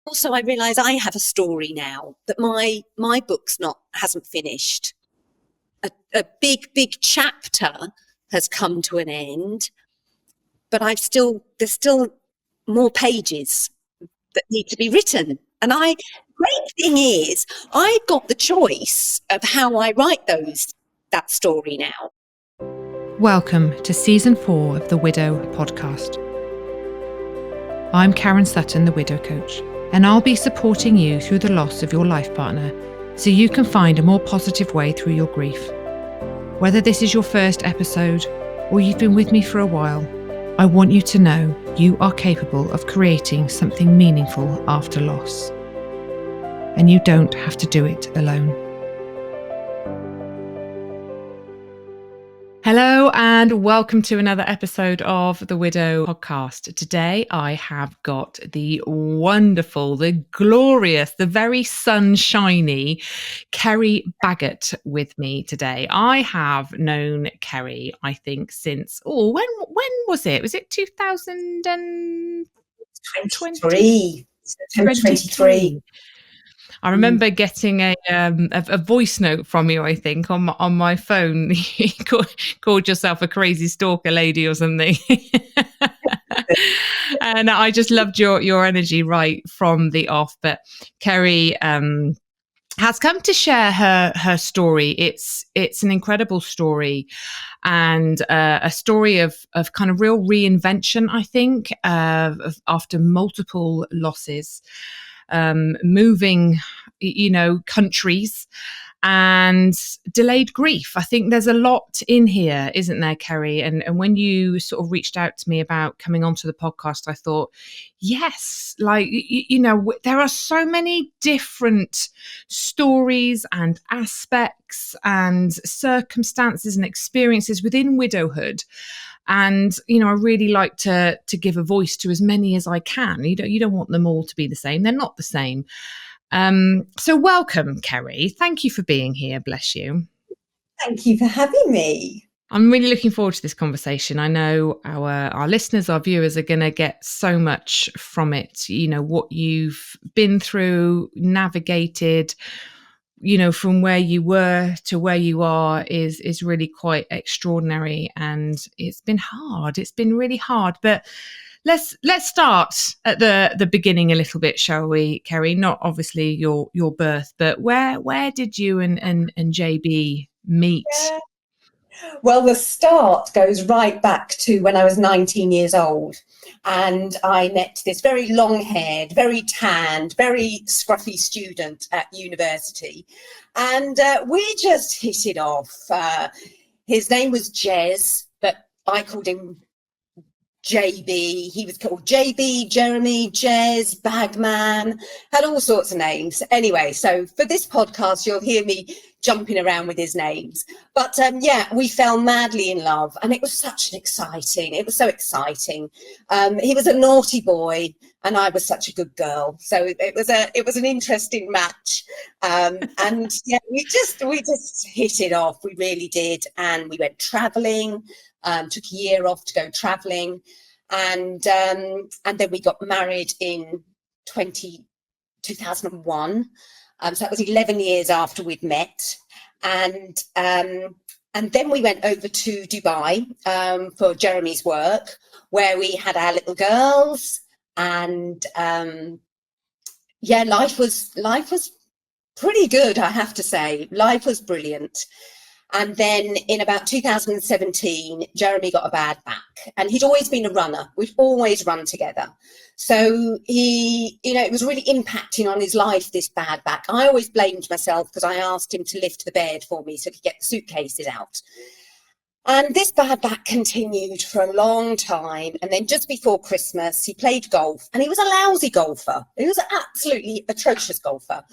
also I realise I have a story now, that my book's hasn't finished. A big chapter has come to an end, but there's still more pages that need to be written. And great thing is, I've got the choice of how I write that story now. Welcome to Season 4 of the Widow podcast. I'm Karen Sutton, the Widow Coach, and I'll be supporting you through the loss of your life partner so you can find a more positive way through your grief. Whether this is your first episode or you've been with me for a while, I want you to know you are capable of creating something meaningful after loss. And you don't have to do it alone. Hello and welcome to another episode of the Widow podcast. Today I have got the wonderful, the glorious, the very sunshiny Kerry Baggott with me today. I have known Kerry, I think, since, when was it? Was it 2023? September 23. I remember getting a voice note from you, I think, on my phone. You called yourself a crazy stalker lady or something. And I just loved your energy right from the off. But Kerry has come to share her story. It's an incredible story, and a story of kind of real reinvention, I think, after multiple losses. Moving, countries and delayed grief. I think there's a lot in here, isn't there, Kerry? And when you sort of reached out to me about coming onto the podcast, I thought, yes, there are so many different stories and aspects and circumstances and experiences within widowhood. And, I really like to give a voice to as many as I can. You don't want them all to be the same. They're not the same. So welcome, Kerry. Thank you for being here. Bless you. Thank you for having me. I'm really looking forward to this conversation. I know our listeners, our viewers are going to get so much from it. What you've been through, navigated, from where you were to where you are is really quite extraordinary, and it's been hard. It's been really hard, but let's start at the beginning a little bit, shall we, Kerry? Not obviously your birth, but where did you and JB meet? Yeah. Well, the start goes right back to when I was 19 years old, and I met this very long-haired, very tanned, very scruffy student at university, and we just hit it off. His name was Jez, but I called him JB. He was called JB, Jeremy, Jez, Bagman, had all sorts of names. Anyway, so for this podcast, you'll hear me jumping around with his names. But we fell madly in love, and it was so exciting. He was a naughty boy, and I was such a good girl. So it was an interesting match. We just hit it off. We really did, and we went traveling. Took a year off to go traveling, and then we got married in 2001. So that was 11 years after we'd met, and then we went over to Dubai for Jeremy's work, where we had our little girls, and life was pretty good, I have to say. Life was brilliant. And then in about 2017, Jeremy got a bad back, and he'd always been a runner. We'd always run together. So it was really impacting on his life, this bad back. I always blamed myself because I asked him to lift the bed for me so he could get the suitcases out. And this bad back continued for a long time. And then just before Christmas, he played golf, and he was a lousy golfer. He was an absolutely atrocious golfer.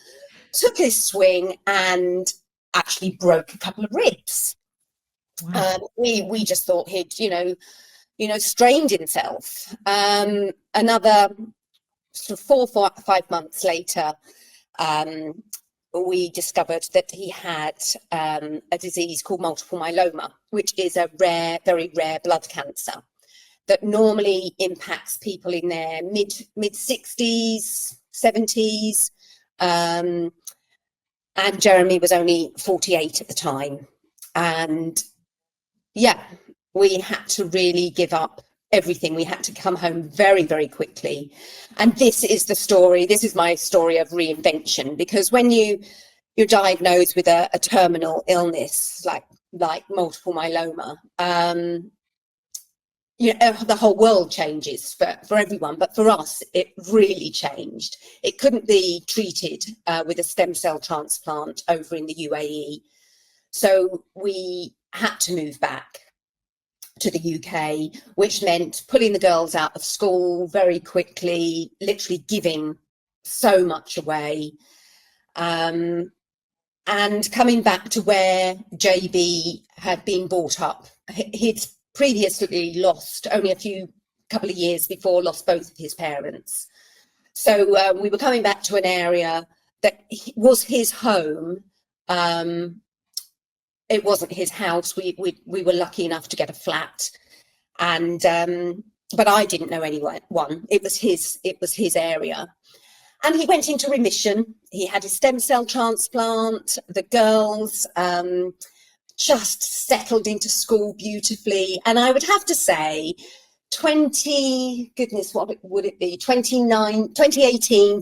Took his swing and actually broke a couple of ribs. Wow. We just thought he'd, strained himself. Another sort of 4 or 5 months later, we discovered that he had a disease called multiple myeloma, which is a very rare blood cancer that normally impacts people in their mid 60s, 70s. And Jeremy was only 48 at the time. And yeah, we had to really give up everything. We had to come home very, very quickly. And this is the story. This is my story of reinvention, because when you're diagnosed with a terminal illness like multiple myeloma, the whole world changes for everyone, but for us, it really changed. It couldn't be treated with a stem cell transplant over in the UAE. So we had to move back to the UK, which meant pulling the girls out of school very quickly, literally giving so much away. And coming back to where JB had been brought up. He'd previously lost, only couple of years before, lost both of his parents. So we were coming back to an area that was his home. It wasn't his house. We were lucky enough to get a flat, and but I didn't know anyone. It was his area. And he went into remission. He had his stem cell transplant. The girls just settled into school beautifully. And I would have to say, 2018,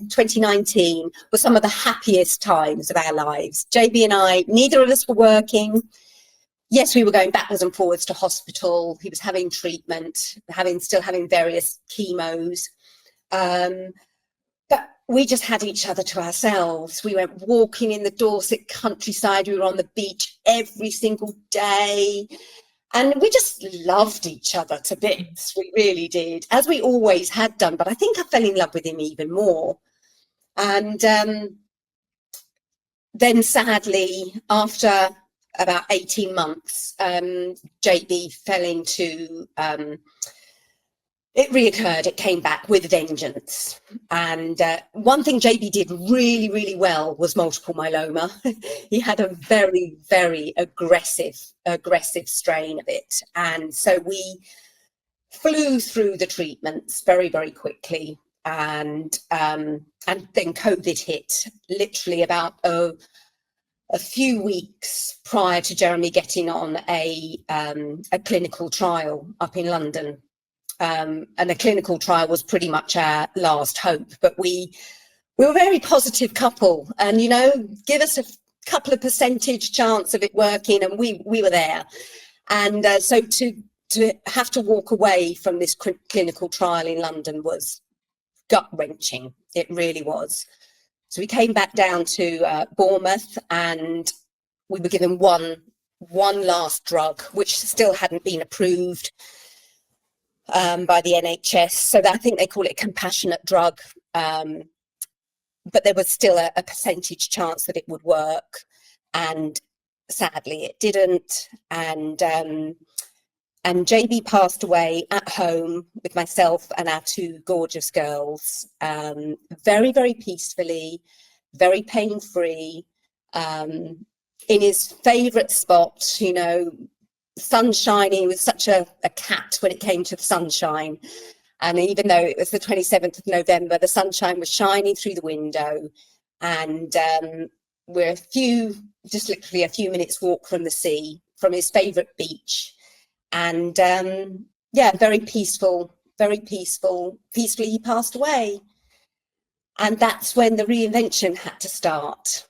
2019 were some of the happiest times of our lives. JB and I, neither of us were working. Yes, we were going backwards and forwards to hospital. He was having treatment, still having various chemos. But we just had each other to ourselves. We went walking in the Dorset countryside. We were on the beach every single day. And we just loved each other to bits. We really did, as we always had done. But I think I fell in love with him even more. And then sadly, after about 18 months, JB fell into... it reoccurred. It came back with vengeance. And one thing JB did really, really well was multiple myeloma. He had a very, very aggressive strain of it. And so we flew through the treatments very, very quickly. And then COVID hit, literally about a few weeks prior to Jeremy getting on a clinical trial up in London. And the clinical trial was pretty much our last hope, but we were a very positive couple, and give us a couple of percentage chance of it working, and we were there. And so to have to walk away from this clinical trial in London was gut-wrenching. It really was. So we came back down to Bournemouth, and we were given one last drug, which still hadn't been approved by the NHS. So I think they call it a compassionate drug. But there was still a percentage chance that it would work. And sadly, it didn't. And JB passed away at home with myself and our two gorgeous girls, very, very peacefully, very pain-free, in his favourite spot, sunshine. He was such a cat when it came to the sunshine. And even though it was the 27th of November, the sunshine was shining through the window. And we're just literally a few minutes walk from the sea, from his favourite beach. And very peacefully he passed away. And that's when the reinvention had to start.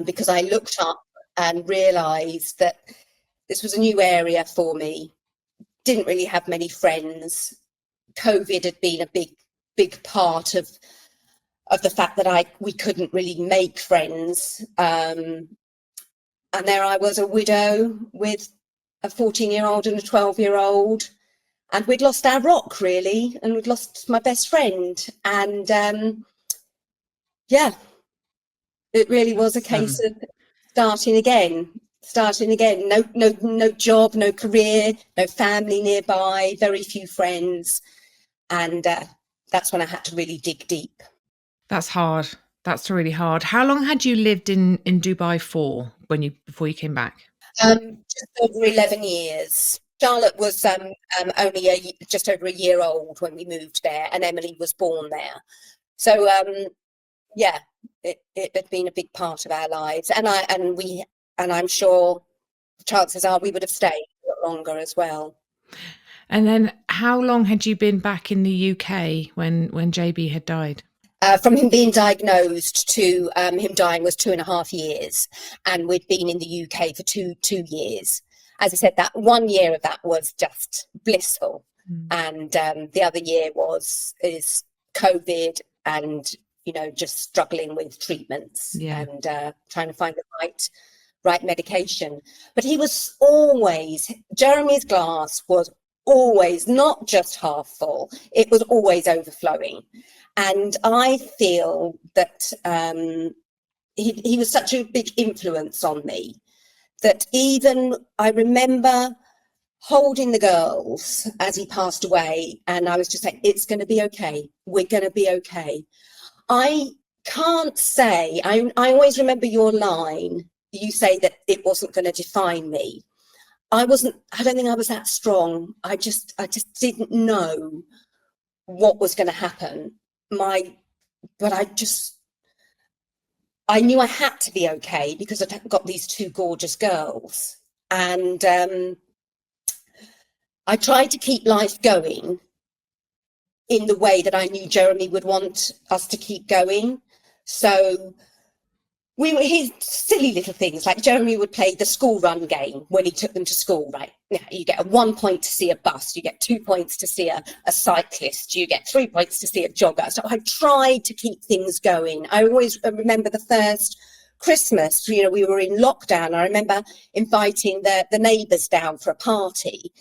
Because I looked up and realised that this was a new area for me. Didn't really have many friends. COVID had been a big part of the fact that we couldn't really make friends. And there I was, a widow with a 14-year-old and a 12-year-old. And we'd lost our rock, really. And we'd lost my best friend. And it really was a case of starting again. No job, no career, no family nearby, very few friends. And that's when I had to really dig deep. That's hard. That's really hard. How long had you lived in Dubai for before you came back? Just over 11 years. Charlotte was only just over a year old when we moved there, and Emily was born there. So yeah, it had been a big part of our lives, and I'm sure chances are we would have stayed a lot longer as well. And then how long had you been back in the UK when JB had died? From him being diagnosed to him dying was 2.5 years, and we'd been in the UK for two years. As I said, that 1 year of that was just blissful, and the other year is COVID, and just struggling with treatments and trying to find the right medication. But Jeremy's glass was always not just half full, it was always overflowing. And I feel that he was such a big influence on me that even I remember holding the girls as he passed away, and I was just saying, it's going to be okay. We're going to be okay. I can't say, I always remember your line. You say that it wasn't going to define me. I don't think I was that strong. I just didn't know what was going to happen. But I knew I had to be okay because I'd got these two gorgeous girls. And I tried to keep life going in the way that I knew Jeremy would want us to keep going. So his silly little things, like Jeremy would play the school run game when he took them to school, right? You get 1 point to see a bus, you get 2 points to see a cyclist, you get 3 points to see a jogger. So I tried to keep things going. I always remember the first Christmas, we were in lockdown. I remember inviting the neighbours down for a party.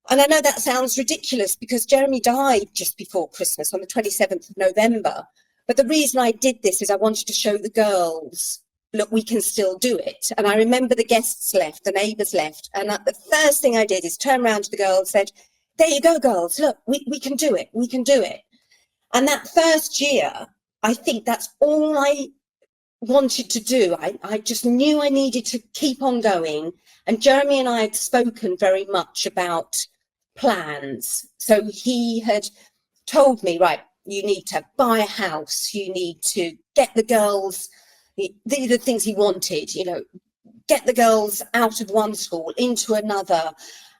And I know that sounds ridiculous because Jeremy died just before Christmas on the 27th of November. But the reason I did this is I wanted to show the girls, look, we can still do it. And I remember the guests left, the neighbours left. And the first thing I did is turn around to the girls and said, there you go, girls, look, we can do it. We can do it. And that first year, I think that's all I wanted to do. I just knew I needed to keep on going. And Jeremy and I had spoken very much about plans. So he had told me, right, you need to buy a house, you need to get the girls, these are the things he wanted, get the girls out of one school into another.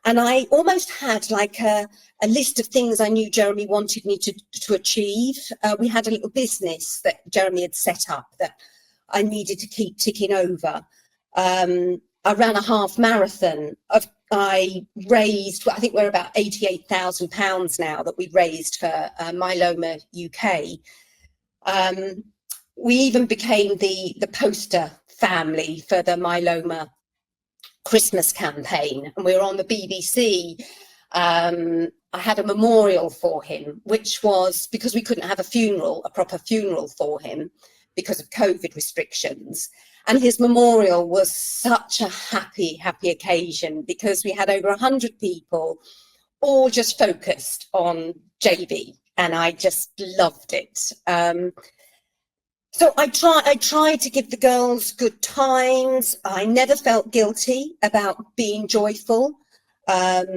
And I almost had like a list of things I knew Jeremy wanted me to achieve. We had a little business that Jeremy had set up that I needed to keep ticking over. I ran a half marathon. I raised, I think we're about £88,000 now that we've raised for Myeloma UK. We even became the poster family for the Myeloma Christmas campaign, and we were on the BBC. I had a memorial for him, which was because we couldn't have a proper funeral for him because of COVID restrictions. And his memorial was such a happy occasion because we had over 100 people all just focused on JB, and I just loved it. So I tried to give the girls good times. I never felt guilty about being joyful. Got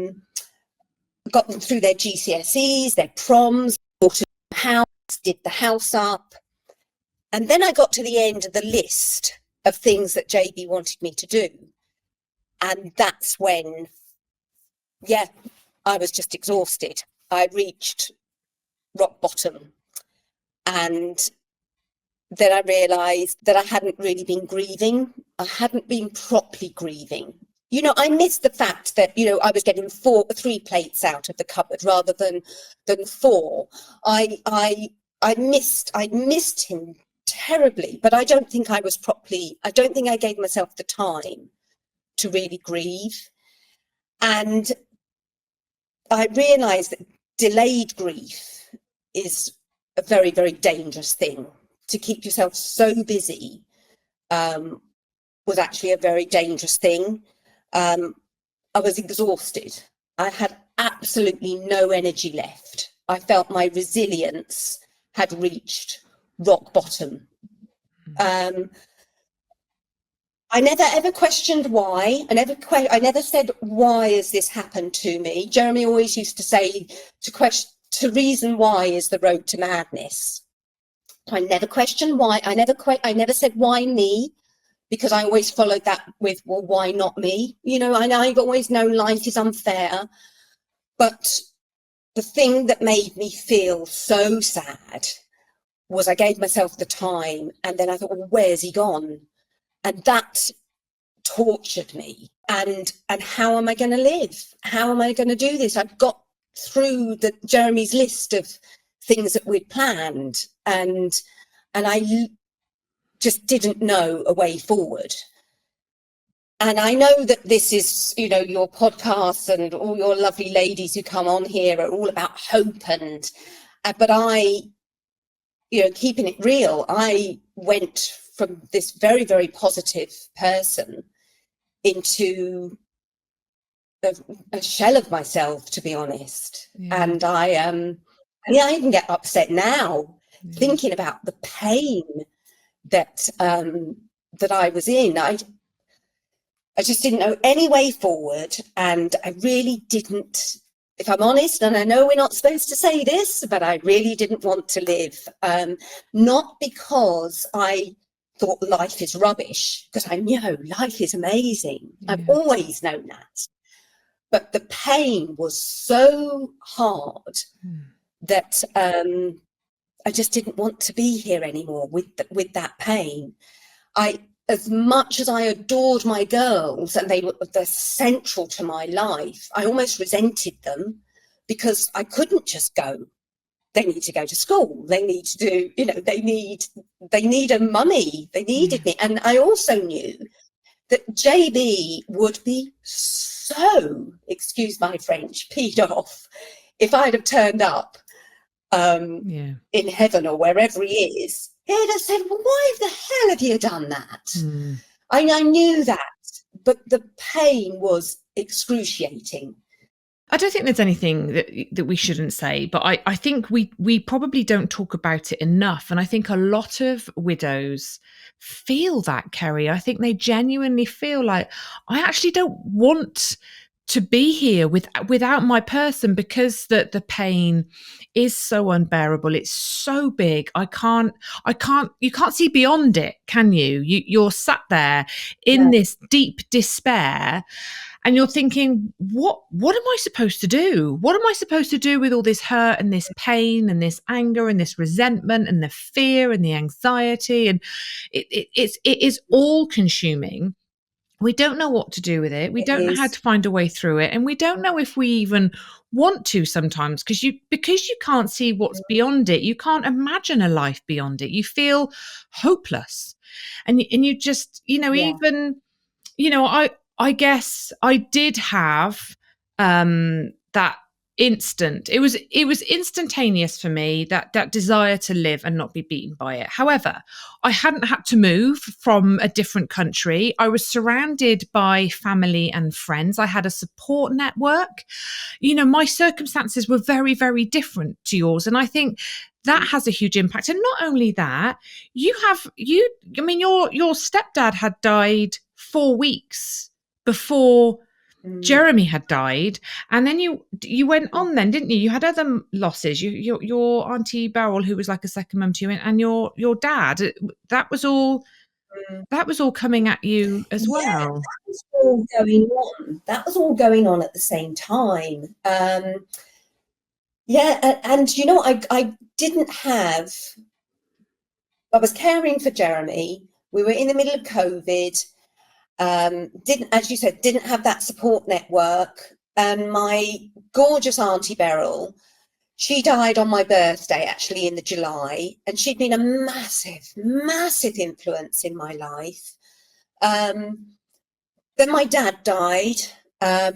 them through their GCSEs, their proms, bought a house, did the house up. And then I got to the end of the list of things that JB wanted me to do. And that's when, I was just exhausted. I reached rock bottom. And then I realised that I hadn't really been grieving. I hadn't been properly grieving. I missed the fact that, I was getting 3 plates out of the cupboard rather than 4. I missed him terribly, but I don't think I gave myself the time to really grieve. And I realised that delayed grief is a very, very dangerous thing. To keep yourself so busy was actually a very dangerous thing. I was exhausted. I had absolutely no energy left. I felt my resilience had reached rock bottom. I never ever questioned why. I never said, why has this happened to me? Jeremy always used to say, to reason why is the road to madness. I never questioned why. I never said why me, because I always followed that with, well, why not me? You know, I've always known life is unfair. But the thing that made me feel so sad was I gave myself the time, and then I thought, well, where's he gone? And that tortured me. And how am I going to live? How am I going to do this? I've got through Jeremy's list of things that we'd planned, and I just didn't know a way forward. And I know that this is, you know, your podcast and all your lovely ladies who come on here are all about hope, and but I, you know, keeping it real, I went from this very, very positive person into a shell of myself, to be honest. Yeah. And I even get upset now thinking about the pain that that I was in. I just didn't know any way forward, and I really didn't, if I'm honest, and I know we're not supposed to say this, but I really didn't want to live. Not because I thought life is rubbish, because I know life is amazing. Yeah. I've always known that. But the pain was so hard that I just didn't want to be here anymore with that pain. As much as I adored my girls and they're central to my life, I almost resented them because I couldn't just go. They need to go to school. They need to do, you know, they need a mummy. They needed me. And I also knew that JB would be so, excuse my French, peed off if I'd have turned up in heaven or wherever he is. He'd have said, well, why the hell have you done that? I knew that, but the pain was excruciating. I don't think there's anything that we shouldn't say, but I think we probably don't talk about it enough. And I think a lot of widows feel that, Kerry. I think they genuinely feel like, I actually don't want to be here without my person, because the pain is so unbearable. It's so big. You can't see beyond it, can you? You're sat there in this deep despair, and you're thinking, what am I supposed to do? What am I supposed to do with all this hurt and this pain and this anger and this resentment and the fear and the anxiety? And it is all consuming. We don't know what to do with it. We don't know how to find a way through it. And we don't know if we even want to sometimes, because you can't see what's beyond it. You can't imagine a life beyond it. You feel hopeless. And you just, even, I guess I did have that instant. It was instantaneous for me, that desire to live and not be beaten by it. However, I hadn't had to move from a different country. I was surrounded by family and friends. I had a support network. My circumstances were very, very different to yours. And I think that has a huge impact. And not only that, your stepdad had died 4 weeks before Jeremy had died, and then you went on then, didn't you? You had other losses. Your Auntie Beryl, who was like a second mum to you, and your dad. That was all coming at you as well. That was all going on. That was all going on at the same time. And I didn't have. I was caring for Jeremy. We were in the middle of COVID. Didn't have that support network. And my gorgeous Auntie Beryl, she died on my birthday, actually, in the July, and she'd been a massive, massive influence in my life. Then my dad died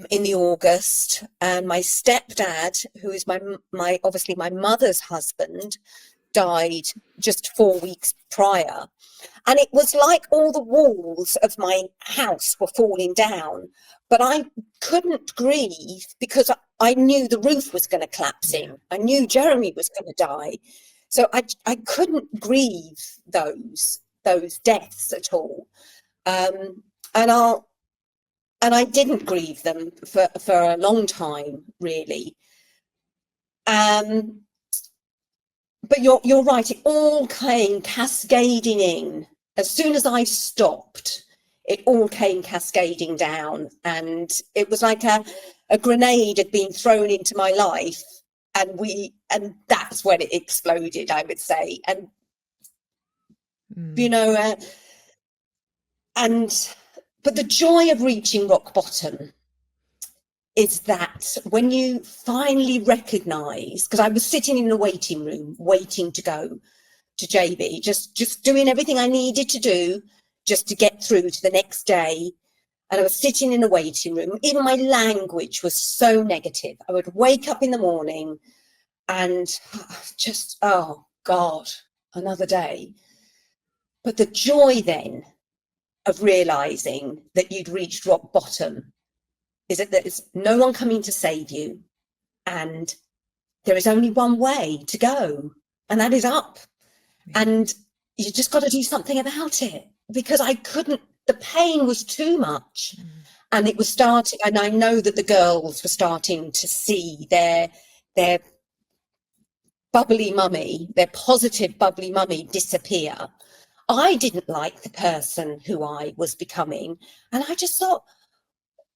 in the August, and my stepdad, who is my obviously my mother's husband, died just 4 weeks prior. And it was like all the walls of my house were falling down, but I couldn't grieve because I knew the roof was going to collapse in. I knew Jeremy was going to die. So I couldn't grieve those deaths at all. And I didn't grieve them for a long time, really. but you're right. It all came cascading in. As soon as I stopped, it all came cascading down, and it was like a grenade had been thrown into my life, and that's when it exploded, I would say. And you know, but the joy of reaching rock bottom is that when you finally recognise, because I was sitting in the waiting room waiting to go to JB, just doing everything I needed to do just to get through to the next day. And I was sitting in a waiting room. Even my language was so negative. I would wake up in the morning and just, oh God, another day. But the joy then of realising that you'd reached rock bottom is that there's no one coming to save you, and there is only one way to go, and that is up. And you just got to do something about it, because I couldn't, the pain was too much. And it was starting, and I know that the girls were starting to see their bubbly mummy, their positive bubbly mummy disappear. I didn't like the person who I was becoming, and I just thought,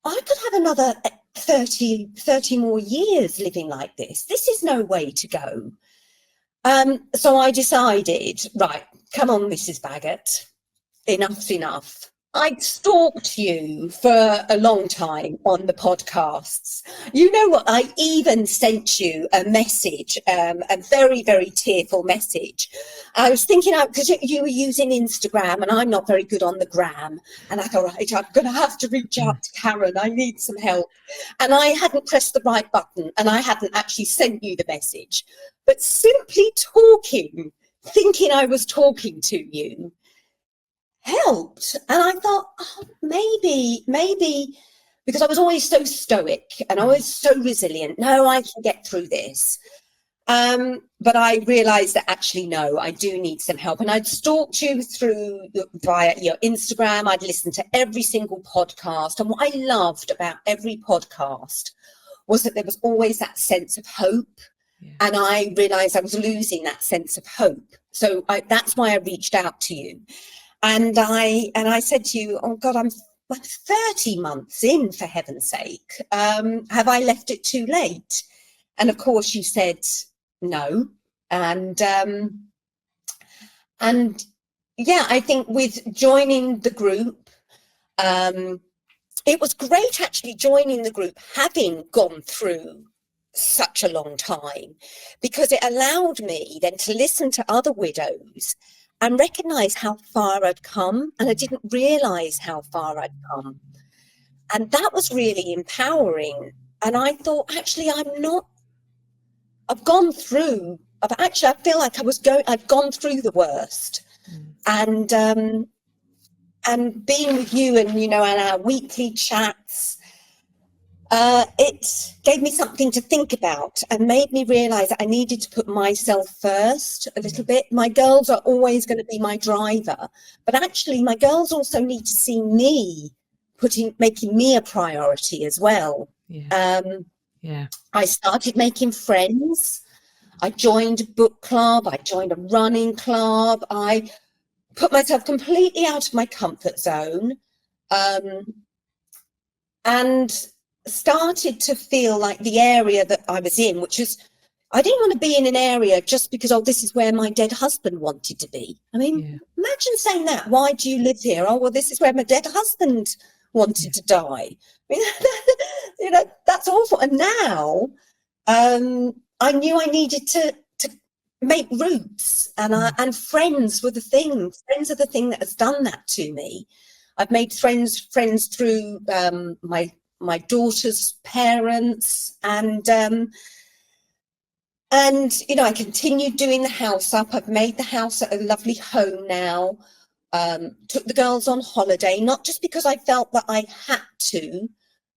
I could have another 30 more years living like this. This is no way to go. So I decided, right, come on, Mrs. Baggott, enough's enough. I'd stalked you for a long time on the podcasts. You know what? I even sent you a message, a very, very tearful message. I was thinking out, because you were using Instagram and I'm not very good on the gram. And I thought, right, I'm going to have to reach out to Karen. I need some help. And I hadn't pressed the right button, and I hadn't actually sent you the message. But simply talking, thinking I was talking to you, helped. And I thought, oh, maybe, because I was always so stoic and always so resilient. No, I can get through this. But I realised that actually, no, I do need some help. And I'd stalked you via your Instagram. I'd listened to every single podcast. And what I loved about every podcast was that there was always that sense of hope. Yeah. And I realised I was losing that sense of hope. So that's why I reached out to you. And I said to you, oh God, I'm 30 months in, for heaven's sake. Have I left it too late? And of course you said no. And yeah, I think with joining the group, it was great actually joining the group, having gone through such a long time, because it allowed me then to listen to other widows and recognise how far I'd come, and I didn't realise how far I'd come. And that was really empowering. And I thought, actually, I've gone through, I feel like I've gone through the worst. And being with you and, and our weekly chats, it gave me something to think about and made me realise that I needed to put myself first a little bit. My girls are always going to be my driver, but actually my girls also need to see me making me a priority as well. Yeah. I started making friends. I joined a book club. I joined a running club. I put myself completely out of my comfort zone, and started to feel like the area that I was in, which is, I didn't want to be in an area just because, oh, this is where my dead husband wanted to be. I mean, imagine saying that. Why do you live here? Oh, well, this is where my dead husband wanted to die. I mean, that's awful. And now I knew I needed to make roots, and friends were the thing. Friends are the thing that has done that to me. I've made friends through my daughter's parents, and I continued doing the house up. I've made the house a lovely home now. Took the girls on holiday, not just because I felt that I had to,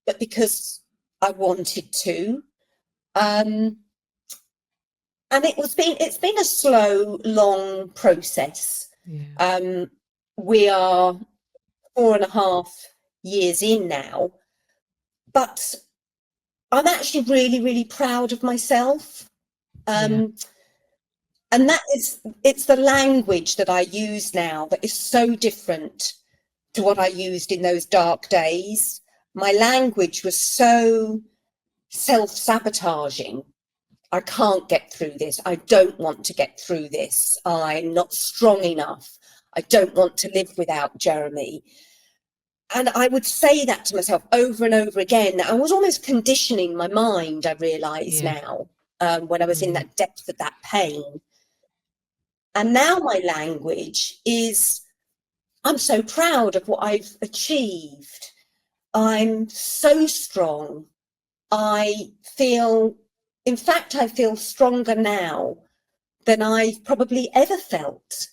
but because I wanted to. And it's been a slow, long process. We are 4.5 years in now, but I'm actually really, really proud of myself. And it's the language that I use now that is so different to what I used in those dark days. My language was so self-sabotaging. I can't get through this. I don't want to get through this. I'm not strong enough. I don't want to live without Jeremy. And I would say that to myself over and over again. I was almost conditioning my mind, I realise now, when I was in that depth of that pain. And now my language is, I'm so proud of what I've achieved. I'm so strong. I feel stronger now than I've probably ever felt.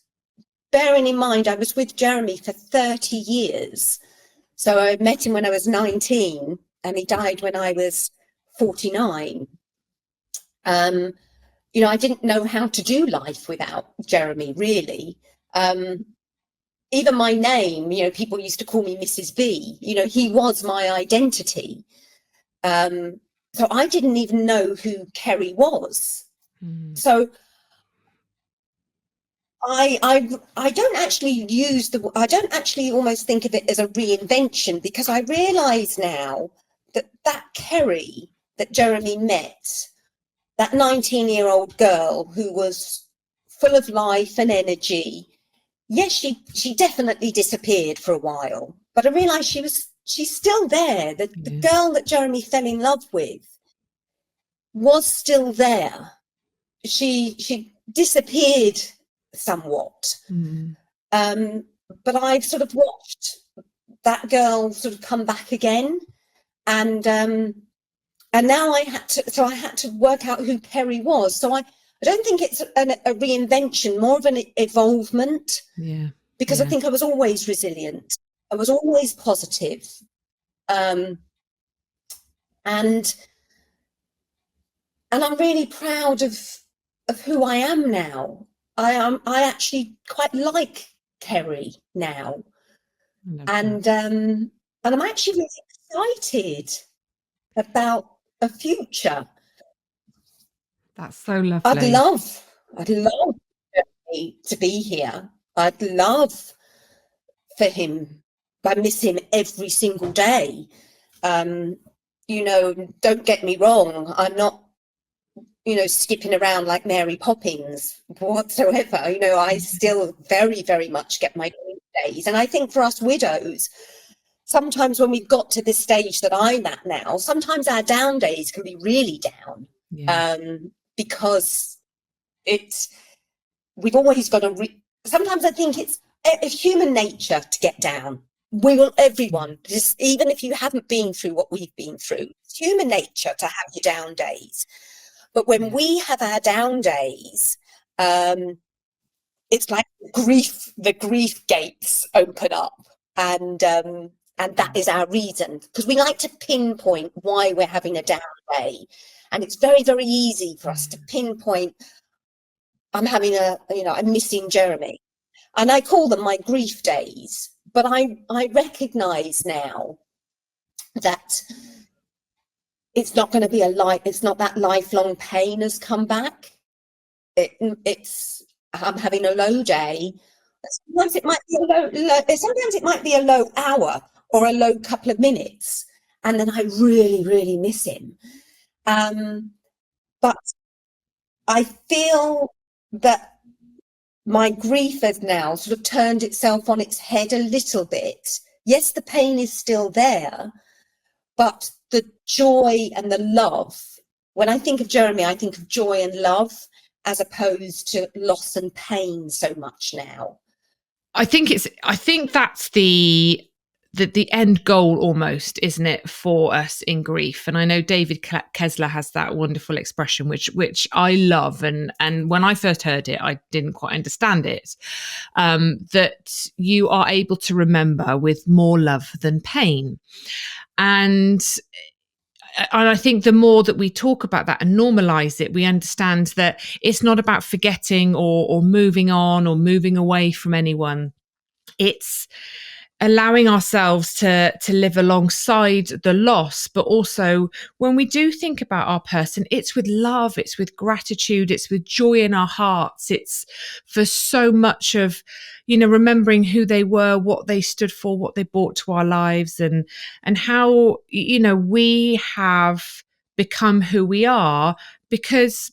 Bearing in mind, I was with Jeremy for 30 years. So I met him when I was 19 and he died when I was 49. You know, I didn't know how to do life without Jeremy, really. Even my name, you know, people used to call me Mrs. B. You know, he was my identity. So I didn't even know who Kerry was. So I don't actually almost think of it as a reinvention, because I realise now that Kerry that Jeremy met, that 19-year-old girl who was full of life and energy, yes, she definitely disappeared for a while, but I realised she's still there. The girl that Jeremy fell in love with was still there. She disappeared somewhat. But I've sort of watched that girl sort of come back again, and now I had to work out who Kerry was. So I don't think it's a reinvention, more of an evolvement. Because I think I was always resilient. I was always positive. And I'm really proud of who I am now. I actually quite like Kerry now. And I'm actually really excited about a future. That's so lovely. I'd love Jeremy to be here. I'd love for him. I miss him every single day. You know, don't get me wrong, I'm not, you know, skipping around like Mary Poppins whatsoever. You know, I still very, very much get my days. And I think for us widows, sometimes when we've got to this stage that I'm at now, sometimes our down days can be really down. Because we've always got to, sometimes I think it's human nature to get down. We will, everyone, just, even if you haven't been through what we've been through, it's human nature to have your down days. But when we have our down days, it's like the grief gates open up, and that is our reason, because we like to pinpoint why we're having a down day, and it's very, very easy for us to pinpoint. I'm missing Jeremy, and I call them my grief days. But I recognise now that it's not going to be it's not that lifelong pain has come back. I'm having a low day. Sometimes it might be sometimes it might be a low hour or a low couple of minutes, and then I really, really miss him. But I feel that my grief has now sort of turned itself on its head a little bit. Yes, the pain is still there, but the joy and the love. When I think of Jeremy, I think of joy and love, as opposed to loss and pain so much now. I think that's the end goal almost, isn't it, for us in grief? And I know David Kessler has that wonderful expression, which I love. And when I first heard it, I didn't quite understand it. That you are able to remember with more love than pain. And I think the more that we talk about that and normalize it, we understand that it's not about forgetting or moving on or moving away from anyone. It's allowing ourselves to live alongside the loss, but also when we do think about our person, it's with love, it's with gratitude, it's with joy in our hearts. It's for so much of, remembering who they were, what they stood for, what they brought to our lives, and how, we have become who we are because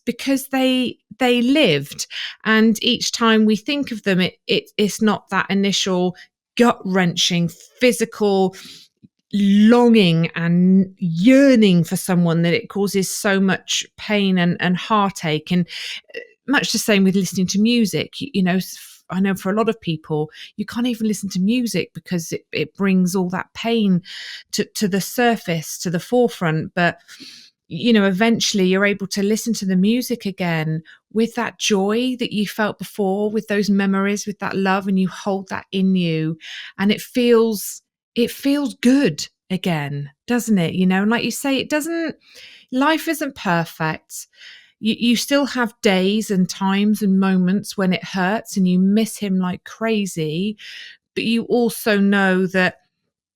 they lived. And each time we think of them, it's not that initial gut-wrenching physical longing and yearning for someone that it causes so much pain and heartache. And much the same with listening to music. I know for a lot of people, you can't even listen to music because it brings all that pain to the surface, to the forefront. But eventually you're able to listen to the music again with that joy that you felt before, with those memories, with that love, and you hold that in you, and it feels good again, doesn't it? And like you say, life isn't perfect. You still have days and times and moments when it hurts and you miss him like crazy, but you also know that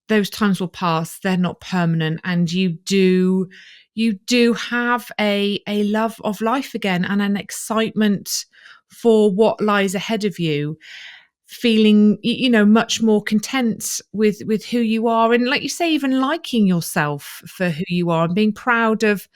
those times will pass. They're not permanent, and you do have a love of life again and an excitement for what lies ahead of you, feeling much more content with who you are, and like you say, even liking yourself for who you are and being proud of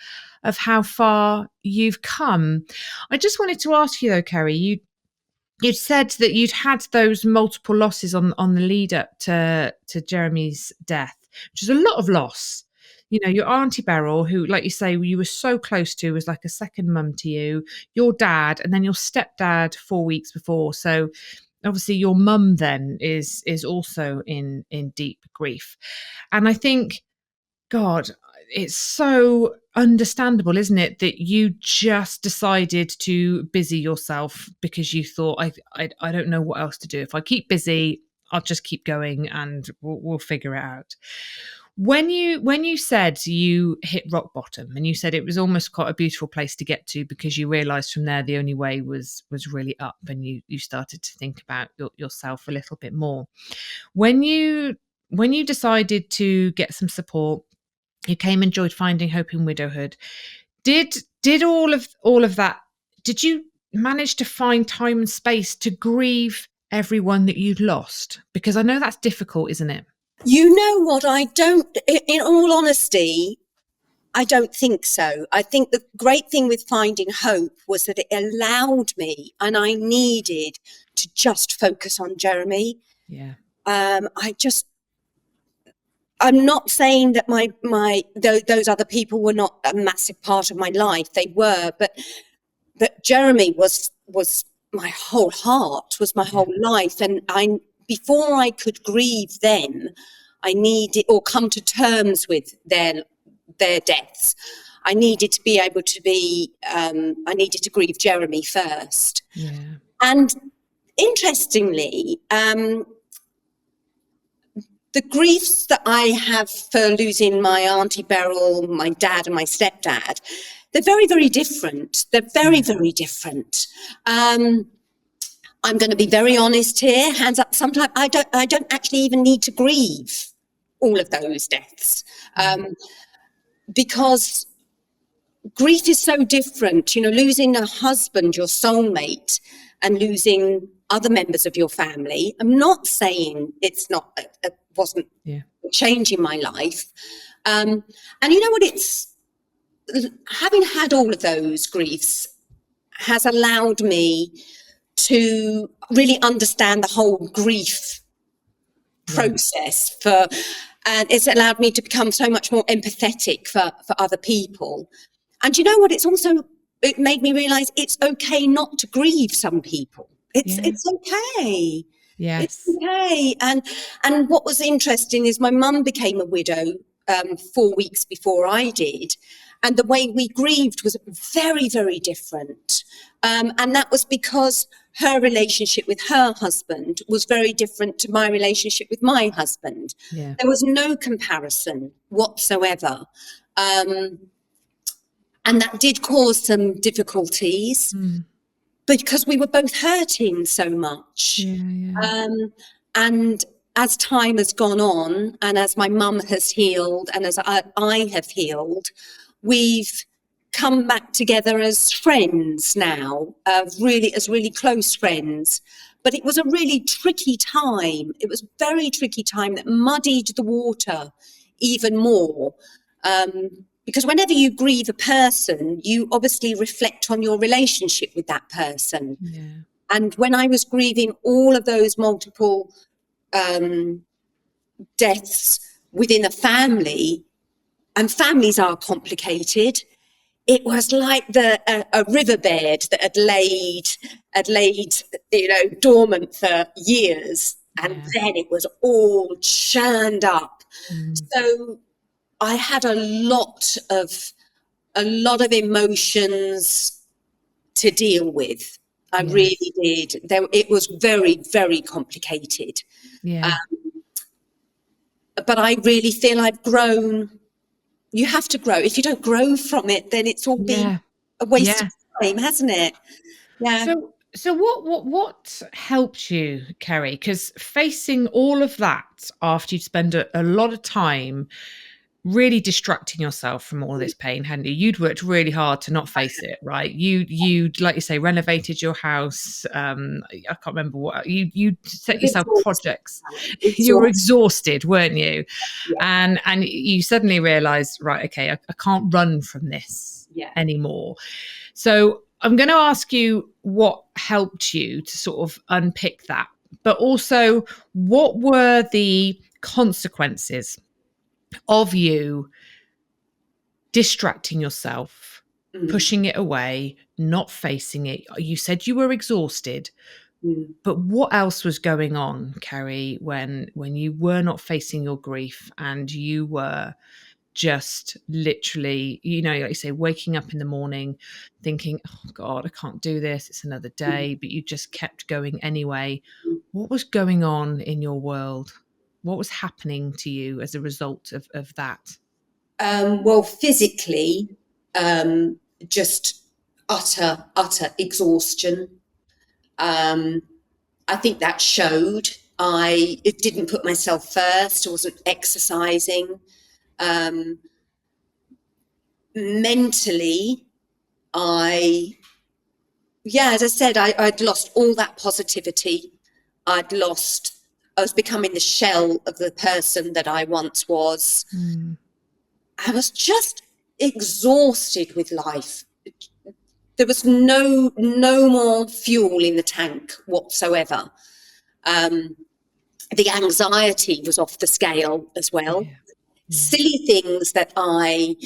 how far you've come. I just wanted to ask you though, Kerry, you'd said that you'd had those multiple losses on the lead up to Jeremy's death, which is a lot of loss. Your Auntie Beryl, who, like you say, you were so close to, was like a second mum to you, your dad, and then your stepdad 4 weeks before. So obviously your mum then is also in deep grief. And I think, God, it's so understandable, isn't it, that you just decided to busy yourself because you thought, I don't know what else to do. If I keep busy, I'll just keep going and we'll figure it out. When you said you hit rock bottom, and you said it was almost quite a beautiful place to get to because you realized from there the only way was really up, and you started to think about yourself a little bit more. When you decided to get some support, you came and joined Finding Hope in Widowhood. Did all of that, did you manage to find time and space to grieve everyone that you'd lost? Because I know that's difficult, isn't it? You know what? I don't, in all honesty, I don't think so. I think the great thing with Finding Hope was that it allowed me, and I needed to just focus on Jeremy. Yeah. I'm not saying that those other people were not a massive part of my life. They were, but Jeremy was my whole heart, was my whole life. And before I could grieve them, I needed, or come to terms with their deaths, I needed to be able to I needed to grieve Jeremy first. Yeah. And interestingly, the griefs that I have for losing my Auntie Beryl, my dad and my stepdad, they're very, very different. They're very, very different. I'm going to be very honest here, hands up. Sometimes I don't actually even need to grieve all of those deaths, because grief is so different. Losing a husband, your soulmate, and losing other members of your family. I'm not saying it's not, wasn't a change in my life. And you know what? Having had all of those griefs has allowed me to really understand the whole grief process and it's allowed me to become so much more empathetic for other people. And you know what? It made me realize it's okay not to grieve some people. It's okay. Yes. It's okay. And what was interesting is my mum became a widow 4 weeks before I did. And the way we grieved was very, very different. And that was because her relationship with her husband was very different to my relationship with my husband. Yeah. There was no comparison whatsoever. And that did cause some difficulties because we were both hurting so much. Yeah. And as time has gone on, and as my mum has healed, and as I have healed, we've come back together as friends now, really close friends. But it was a really tricky time. It was a very tricky time that muddied the water even more. Because whenever you grieve a person, you obviously reflect on your relationship with that person. Yeah. And when I was grieving all of those multiple deaths within a family, and families are complicated, it was like a riverbed that had laid, dormant for years, and then it was all churned up. So I had a lot of emotions to deal with. I really did. It was very, very complicated. Yeah. But I really feel I've grown. You have to grow. If you don't grow from it, then it's all been a waste of time, hasn't it? Yeah. So what helped you, Kerry? Because facing all of that after you'd spend a lot of time really distracting yourself from all this pain, hadn't you? You'd worked really hard to not face it, right? You like you say, renovated your house. I can't remember what you set yourself projects. You were exhausted, weren't you? Yeah. And you suddenly realized, right, okay, I can't run from this anymore. So I'm going to ask you what helped you to sort of unpick that, but also what were the consequences of you distracting yourself, pushing it away, not facing it? You said you were exhausted, but what else was going on, Kerry, when you were not facing your grief and you were just literally, like you say, waking up in the morning thinking, oh God, I can't do this, it's another day, but you just kept going anyway. What was going on in your world? What was happening to you as a result of that? Well, physically, just utter exhaustion. I think that showed. I didn't put myself first. I wasn't exercising. Mentally, as I said, I'd lost all that positivity. I was becoming the shell of the person that I once was. I was just exhausted with life. There was no more fuel in the tank whatsoever. The anxiety was off the scale as well. Silly things that I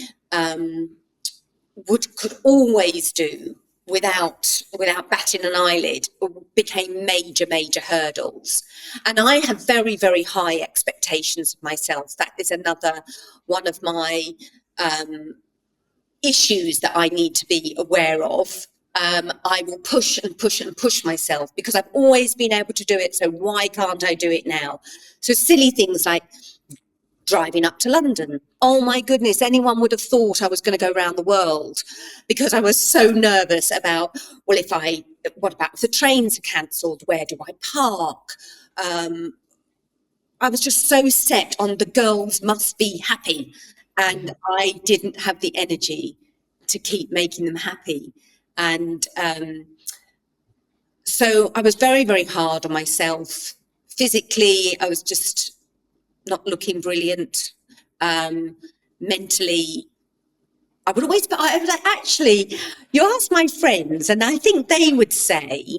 could always do without batting an eyelid became major hurdles. And I have very, very high expectations of myself. That is another one of my issues that I need to be aware of. I will push myself because I've always been able to do it. So why can't I do it now? So silly things like driving up to London. Oh my goodness, anyone would have thought I was going to go around the world because I was so nervous about, well, what about if the trains are cancelled? Where do I park? I was just so set on the girls must be happy. And I didn't have the energy to keep making them happy. And so I was very, very hard on myself. Physically, I was just not looking brilliant. Mentally, I was like, actually, you ask my friends, and I think they would say,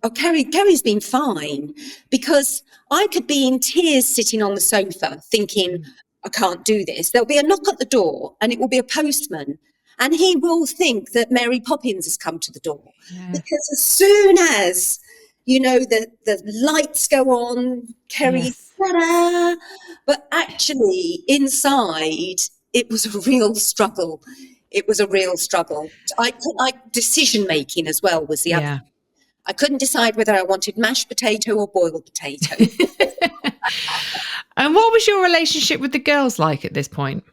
oh, Kerry's been fine, because I could be in tears sitting on the sofa thinking, I can't do this. There'll be a knock at the door and it will be a postman. And he will think that Mary Poppins has come to the door. Because as soon as, the lights go on, Kerry, ta-da! But actually, inside, it was a real struggle. It was a real struggle. Decision making as well was the other. I couldn't decide whether I wanted mashed potato or boiled potato. And what was your relationship with the girls like at this point?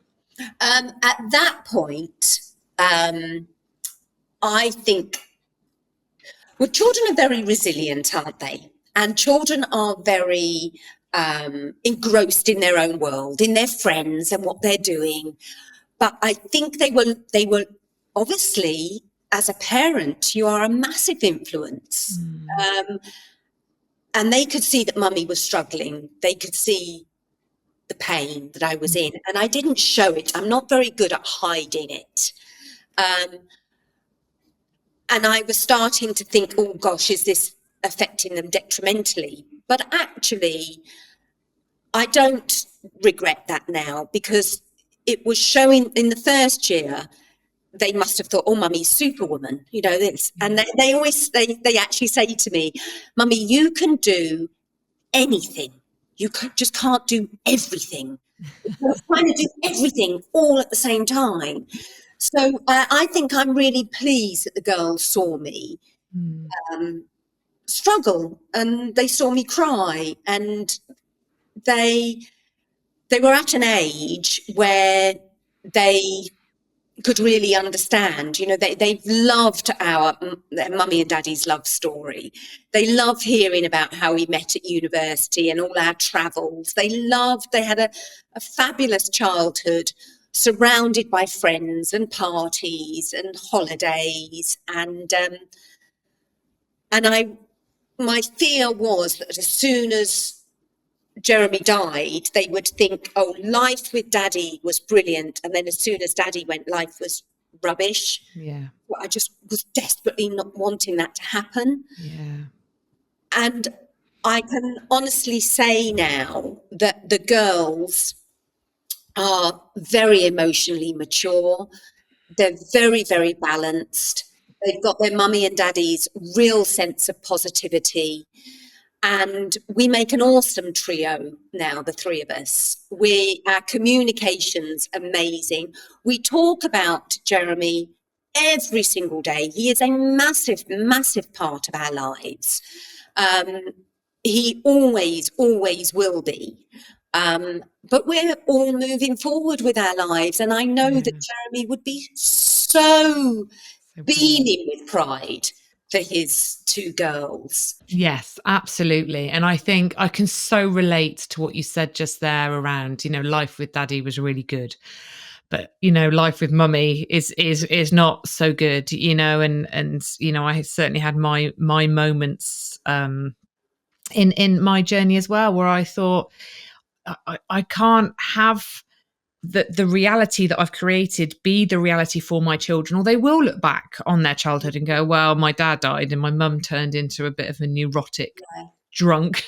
At that point, I think, well, children are very resilient, aren't they? And children are very engrossed in their own world, in their friends and what they're doing. But I think they were obviously, as a parent, you are a massive influence. And they could see that mummy was struggling. They could see the pain that I was in, and I didn't show it. I'm not very good at hiding it. And I was starting to think, oh gosh, is this affecting them detrimentally? But actually, I don't regret that now, because it was showing in the first year, they must have thought, oh, mummy's superwoman, you know, this. And they always, they actually say to me, mummy, you can do anything. You just can't do everything. You're trying to do everything all at the same time. So I think I'm really pleased that the girls saw me struggle, and they saw me cry, and they were at an age where they could really understand. You know, they've loved their mummy and daddy's love story. They love hearing about how we met at university and all our travels. They had a fabulous childhood, surrounded by friends and parties and holidays. And my fear was that as soon as Jeremy died, they would think, oh, life with daddy was brilliant. And then as soon as daddy went, life was rubbish. Yeah. Well, I just was desperately not wanting that to happen. Yeah. And I can honestly say now that the girls are very emotionally mature. They're very, very balanced. They've got their mummy and daddy's real sense of positivity. And we make an awesome trio now, the three of us. Our communication's amazing. We talk about Jeremy every single day. He is a massive, massive part of our lives. He always, always will be. But we're all moving forward with our lives. And I know that Jeremy would be so beaming with pride for his two girls. Yes, absolutely. And I think I can so relate to what you said just there around, you know, life with daddy was really good, but, you know, life with mummy is not so good, you know, and, you know, I certainly had my moments, in my journey as well, where I thought I can't have the reality that I've created be the reality for my children, or they will look back on their childhood and go, well, my dad died and my mum turned into a bit of a neurotic drunk.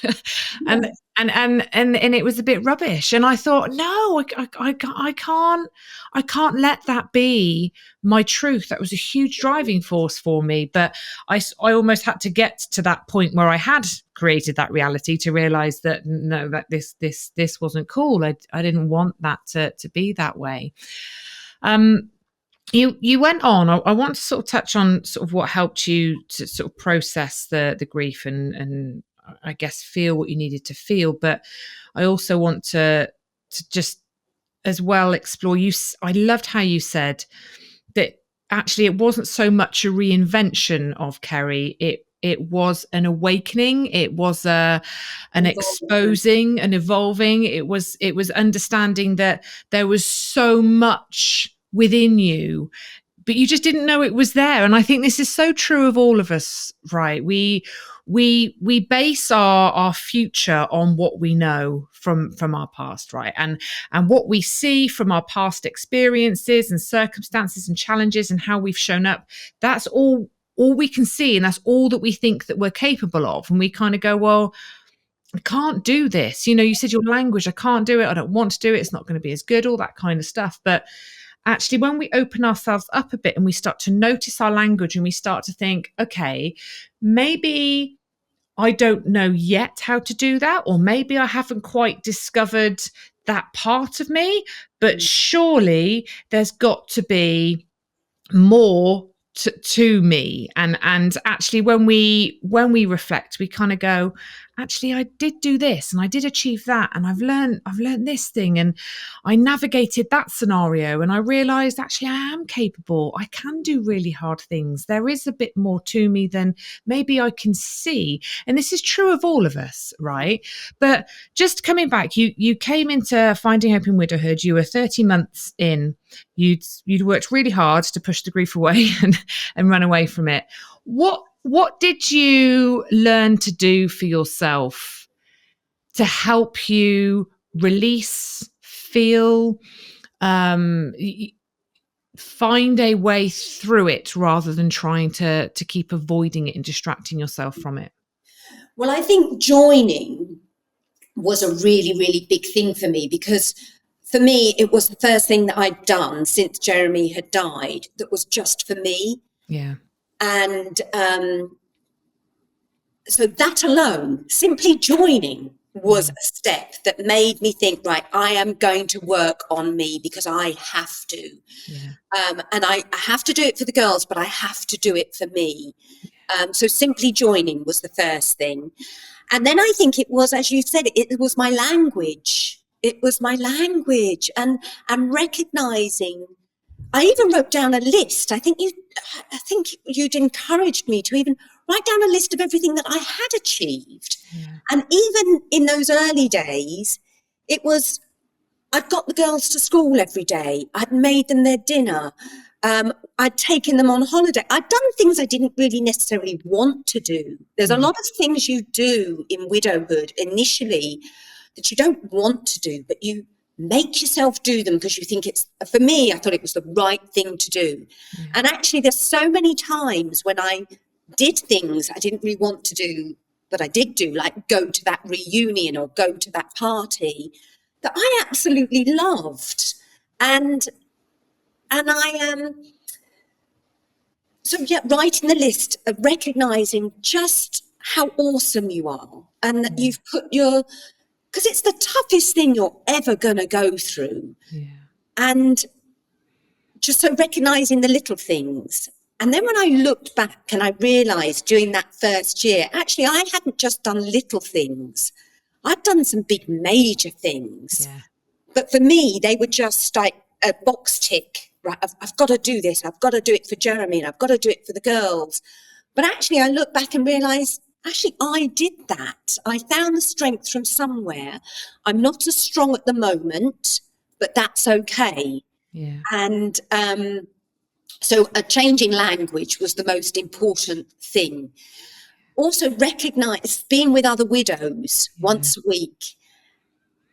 and it was a bit rubbish. And I thought, no, I can't let that be my truth. That was a huge driving force for me. But I almost had to get to that point where I had created that reality to realize that no, that this wasn't cool. I didn't want that to be that way. You went on. I want to sort of touch on sort of what helped you to sort of process the grief and I guess feel what you needed to feel. But I also want to just as well explore you. I loved how you said that actually it wasn't so much a reinvention of Kerry. It was an awakening. It was an exposing and evolving. It was understanding that there was so much within you, but you just didn't know it was there. And I think this is so true of all of us, right? We base our future on what we know from our past, right? And what we see from our past experiences and circumstances and challenges and how we've shown up. That's all we can see, and that's all that we think that we're capable of. And we kind of go, well, I can't do this. You know, you said your language, I can't do it. I don't want to do it. It's not going to be as good, all that kind of stuff. But actually, when we open ourselves up a bit and we start to notice our language and we start to think, okay, maybe I don't know yet how to do that, or maybe I haven't quite discovered that part of me, but surely there's got to be more to me. And actually when we reflect, we kind of go, actually I did do this and I did achieve that, and I've learned this thing, and I navigated that scenario, and I realized actually I am capable. I can do really hard things. There is a bit more to me than maybe I can see. And this is true of all of us, right? But just coming back, you came into Finding Hope in Widowhood. You were 30 months in. You'd worked really hard to push the grief away and run away from it. What did you learn to do for yourself to help you release, feel, find a way through it rather than trying to keep avoiding it and distracting yourself from it? Well, I think joining was a really, really big thing for me, because for me, it was the first thing that I'd done since Jeremy had died that was just for me. Yeah. And so that alone, simply joining, was a step that made me think, right, I am going to work on me because I have to. Yeah. And I have to do it for the girls, but I have to do it for me. So simply joining was the first thing. And then I think it was, as you said, it was my language. It was my language and recognizing. I even wrote down a list. I think you'd encouraged me to even write down a list of everything that I had achieved. Yeah. And even in those early days, it was, I'd got the girls to school every day. I'd made them their dinner. I'd taken them on holiday. I'd done things I didn't really necessarily want to do. There's a lot of things you do in widowhood initially that you don't want to do, but you make yourself do them because you think for me, I thought it was the right thing to do. Mm. And actually, there's so many times when I did things I didn't really want to do, but I did do, like go to that reunion or go to that party, that I absolutely loved. And I so yeah, writing the list of recognizing just how awesome you are, and that you've put because it's the toughest thing you're ever going to go through. Yeah. And just so recognizing the little things. And then when I looked back and I realized during that first year, actually, I hadn't just done little things. I'd done some big major things. Yeah. But for me, they were just like a box tick, right? I've got to do this. I've got to do it for Jeremy, and I've got to do it for the girls. But actually, I look back and realized, actually, I did that. I found the strength from somewhere. I'm not as strong at the moment, but that's okay. Yeah. And so a changing language was the most important thing. Also recognize, being with other widows once a week,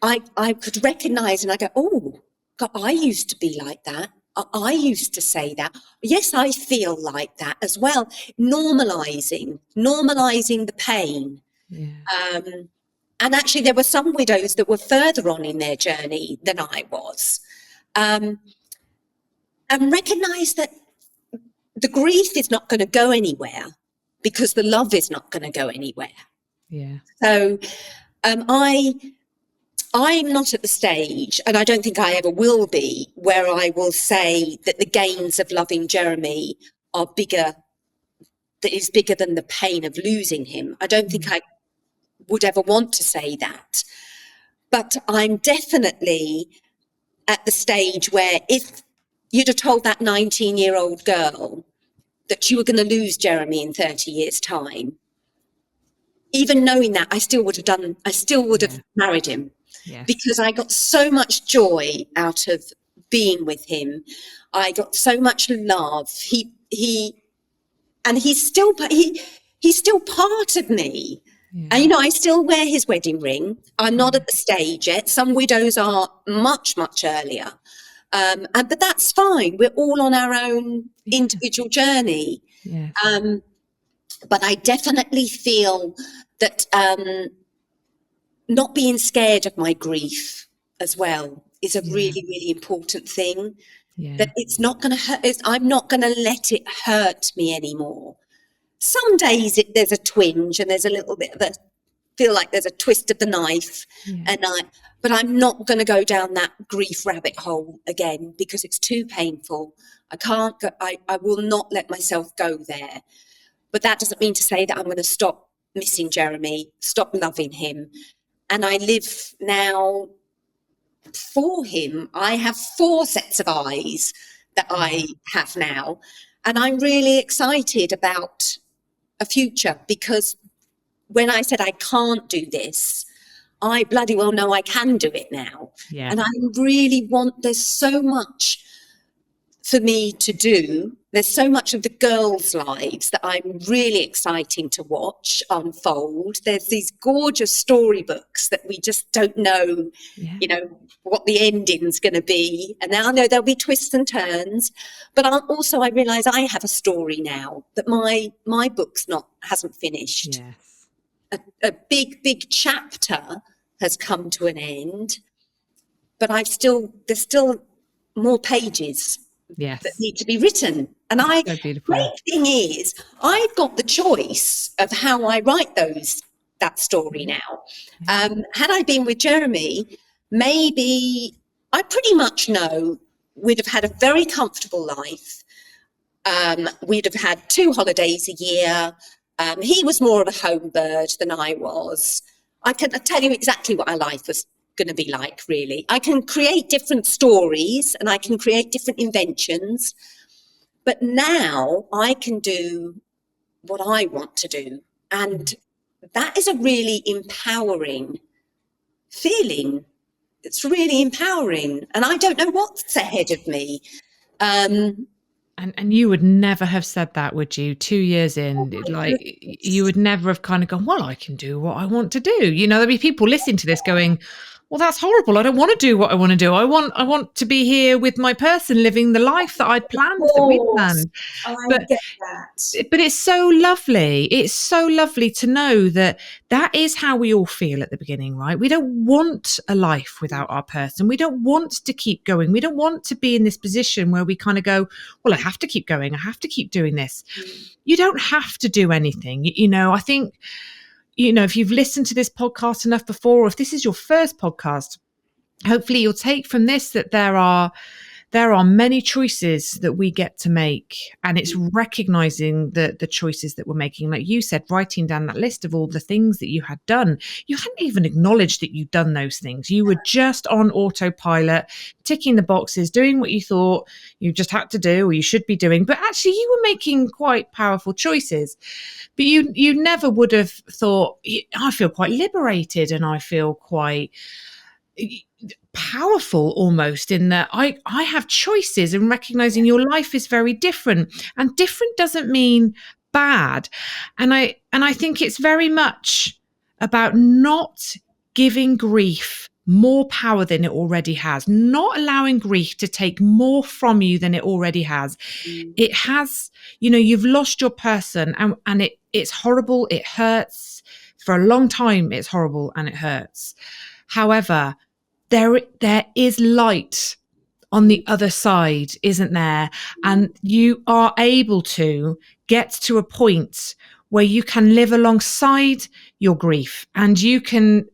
I could recognize and I go, oh, God, I used to be like that. I used to say that. Yes, I feel like that as well. Normalizing the pain. Yeah. And actually, there were some widows that were further on in their journey than I was. And recognize that the grief is not going to go anywhere because the love is not going to go anywhere. Yeah. So I'm not at the stage, and I don't think I ever will be, where I will say that the gains of loving Jeremy are bigger, that is bigger than the pain of losing him. I don't think I would ever want to say that. But I'm definitely at the stage where if you'd have told that 19-year-old girl that you were going to lose Jeremy in 30 years' time, even knowing that, I still would have married him. Yes. Because I got so much joy out of being with him. I got so much love. He's still part of me. Yeah. And, I still wear his wedding ring. I'm not at the stage yet. Some widows are much, much earlier. But that's fine. We're all on our own individual journey. Yeah. But I definitely feel that not being scared of my grief as well is a really, really important thing. Yeah. That it's not going to hurt. I'm not going to let it hurt me anymore. Some days there's a twinge and there's a little bit of feel like there's a twist of the knife. Yeah. But I'm not going to go down that grief rabbit hole again because it's too painful. I can't go. I will not let myself go there. But that doesn't mean to say that I'm going to stop missing Jeremy, stopped loving him. And I live now for him. I have 4 sets of eyes that I have now. And I'm really excited about a future, because when I said I can't do this, I bloody well know I can do it now. Yeah. And I really there's so much for me to do. There's so much of the girls' lives that I'm really exciting to watch unfold. There's these gorgeous storybooks that we just don't know, what the ending's going to be. And now I know there'll be twists and turns. But I realise I have a story now that my book's hasn't finished. Yes. A big chapter has come to an end, but there's still more pages that need to be written. And so beautiful. Great thing is, I've got the choice of how I write that story now. Had I been with Jeremy, maybe I pretty much know we'd have had a very comfortable life. We'd have had 2 holidays a year. He was more of a home bird than I was. I can tell you exactly what our life was going to be like, really. I can create different stories and I can create different inventions. But now I can do what I want to do. And that is a really empowering feeling. It's really empowering. And I don't know what's ahead of me. And you would never have said that, would you? 2 years in, you would never have kind of gone, well, I can do what I want to do. There'll be people listening to this going, well, that's horrible. I don't want to do what I want to do. I want to be here with my person, living the life that I'd planned, that we planned. I get that. But it's so lovely. It's so lovely to know that is how we all feel at the beginning, right? We don't want a life without our person. We don't want to keep going. We don't want to be in this position where we kind of go, well, I have to keep going. I have to keep doing this. You don't have to do anything. I think, if you've listened to this podcast enough before, or if this is your first podcast, hopefully you'll take from this that there are many choices that we get to make, and it's recognizing the choices that we're making. Like you said, writing down that list of all the things that you had done. You hadn't even acknowledged that you'd done those things. You were just on autopilot, ticking the boxes, doing what you thought you just had to do or you should be doing. But actually you were making quite powerful choices. But you never would have thought, I feel quite liberated and I feel quite powerful almost, in that I have choices, and recognizing your life is very different, and different doesn't mean bad. And I think it's very much about not giving grief more power than it already has, not allowing grief to take more from you than it already has. It has, you've lost your person, and it's horrible. It hurts for a long time. It's horrible and it hurts. However, there is light on the other side, isn't there? And you are able to get to a point where you can live alongside your grief, and you can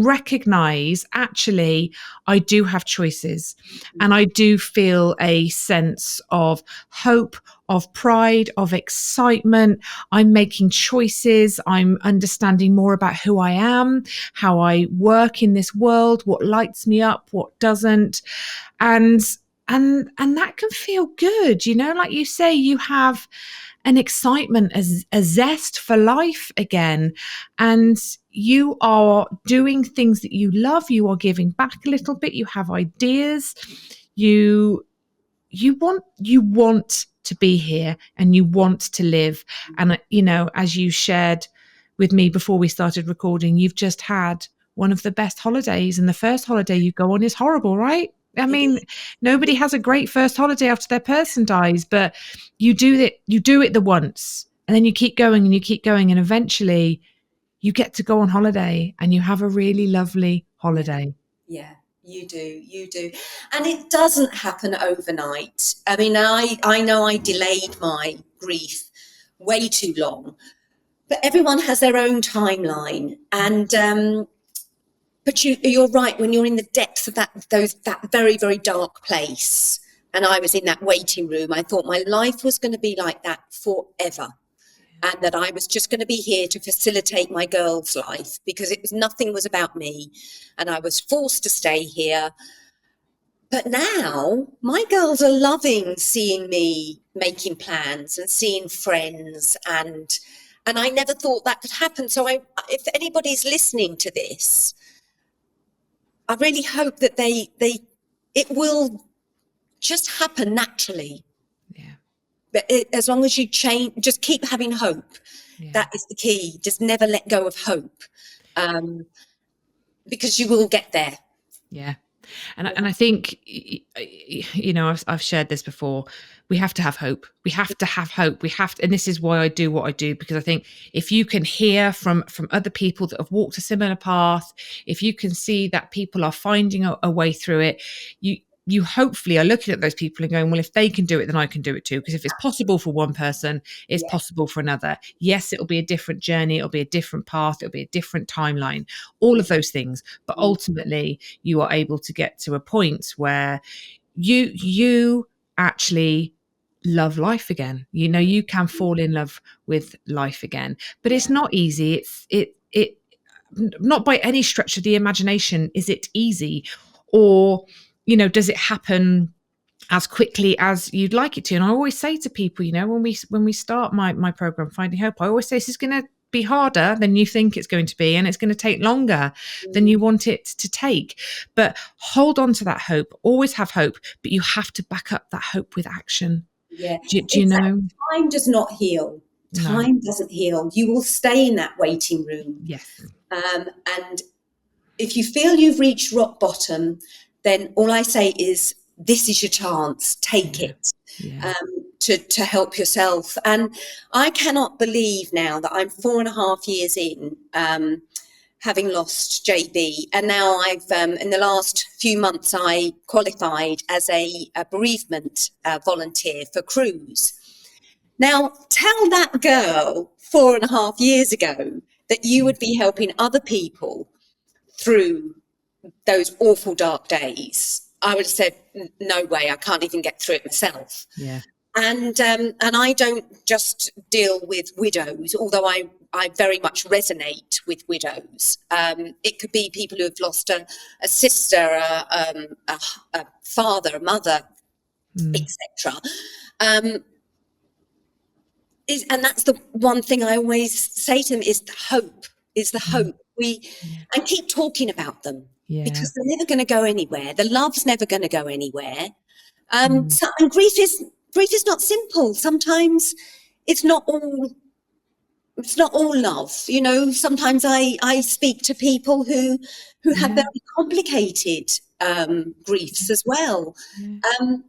recognize, actually, I do have choices, and I do feel a sense of hope, of pride, of excitement. I'm making choices. I'm understanding more about who I am, how I work in this world, what lights me up, what doesn't. And that can feel good. Like you say, you have an excitement, a zest for life again. And you are doing things that you love. You are giving back a little bit. You have ideas. You want to be here, and you want to live. And, as you shared with me before we started recording, you've just had one of the best holidays, and the first holiday you go on is horrible, right? I mean, nobody has a great first holiday after their person dies, but you do it the once, and then you keep going and you keep going, and eventually you get to go on holiday and you have a really lovely holiday. Yeah, you do. And it doesn't happen overnight. I mean, I know I delayed my grief way too long, but everyone has their own timeline. And but you're right, when you're in the depths of that very, very dark place, and I was in that waiting room, I thought my life was going to be like that forever. and that I was just going to be here to facilitate my girls' life, because nothing was about me, and I was forced to stay here. But now my girls are loving seeing me making plans and seeing friends, and I never thought that could happen. So if anybody's listening to this, I really hope that it will just happen naturally. Yeah. But as long as you change, just keep having hope. Yeah. That is the key. Just never let go of hope, because you will get there. Yeah. And I think, you know, I've shared this before. We have to have hope. We have to have hope. And this is why I do what I do, because I think if you can hear from other people that have walked a similar path, if you can see that people are finding a way through it, you hopefully are looking at those people and going, well, if they can do it, then I can do it too. Because if it's possible for one person, it's possible for another. Yes, it'll be a different journey. It'll be a different path. It'll be a different timeline, all of those things. But ultimately, you are able to get to a point where you actually love life again. You know, you can fall in love with life again. But it's not easy. It not by any stretch of the imagination is it easy, or you know, does it happen as quickly as you'd like it to? And I always say to people, you know, when we start my program Finding Hope, I always say this is going to be harder than you think it's going to be, and it's going to take longer than you want it to take. But hold on to that hope. Always have hope, but you have to back up that hope with action. Yeah. Do you know? Time does not heal. Time doesn't heal. You will stay in that waiting room. Yes. And if you feel you've reached rock bottom, then all I say is, this is your chance. Take it. Yeah. To help yourself. And I cannot believe now that I'm 4.5 years in, having lost JB, and now I've in the last few months I qualified as a bereavement volunteer for Cruz. Now tell that girl 4.5 years ago that you would be helping other people through those awful dark days. I would have said, no way, I can't even get through it myself. Yeah. And I don't just deal with widows, although I very much resonate with widows. It could be people who have lost a sister, a father, a mother, etc. And that's the one thing I always say to them is the hope. And keep talking about them, because they're never going to go anywhere. The love's never going to go anywhere. And grief is not simple. Sometimes it's not all love. You know, sometimes I speak to people who have very complicated griefs as well. And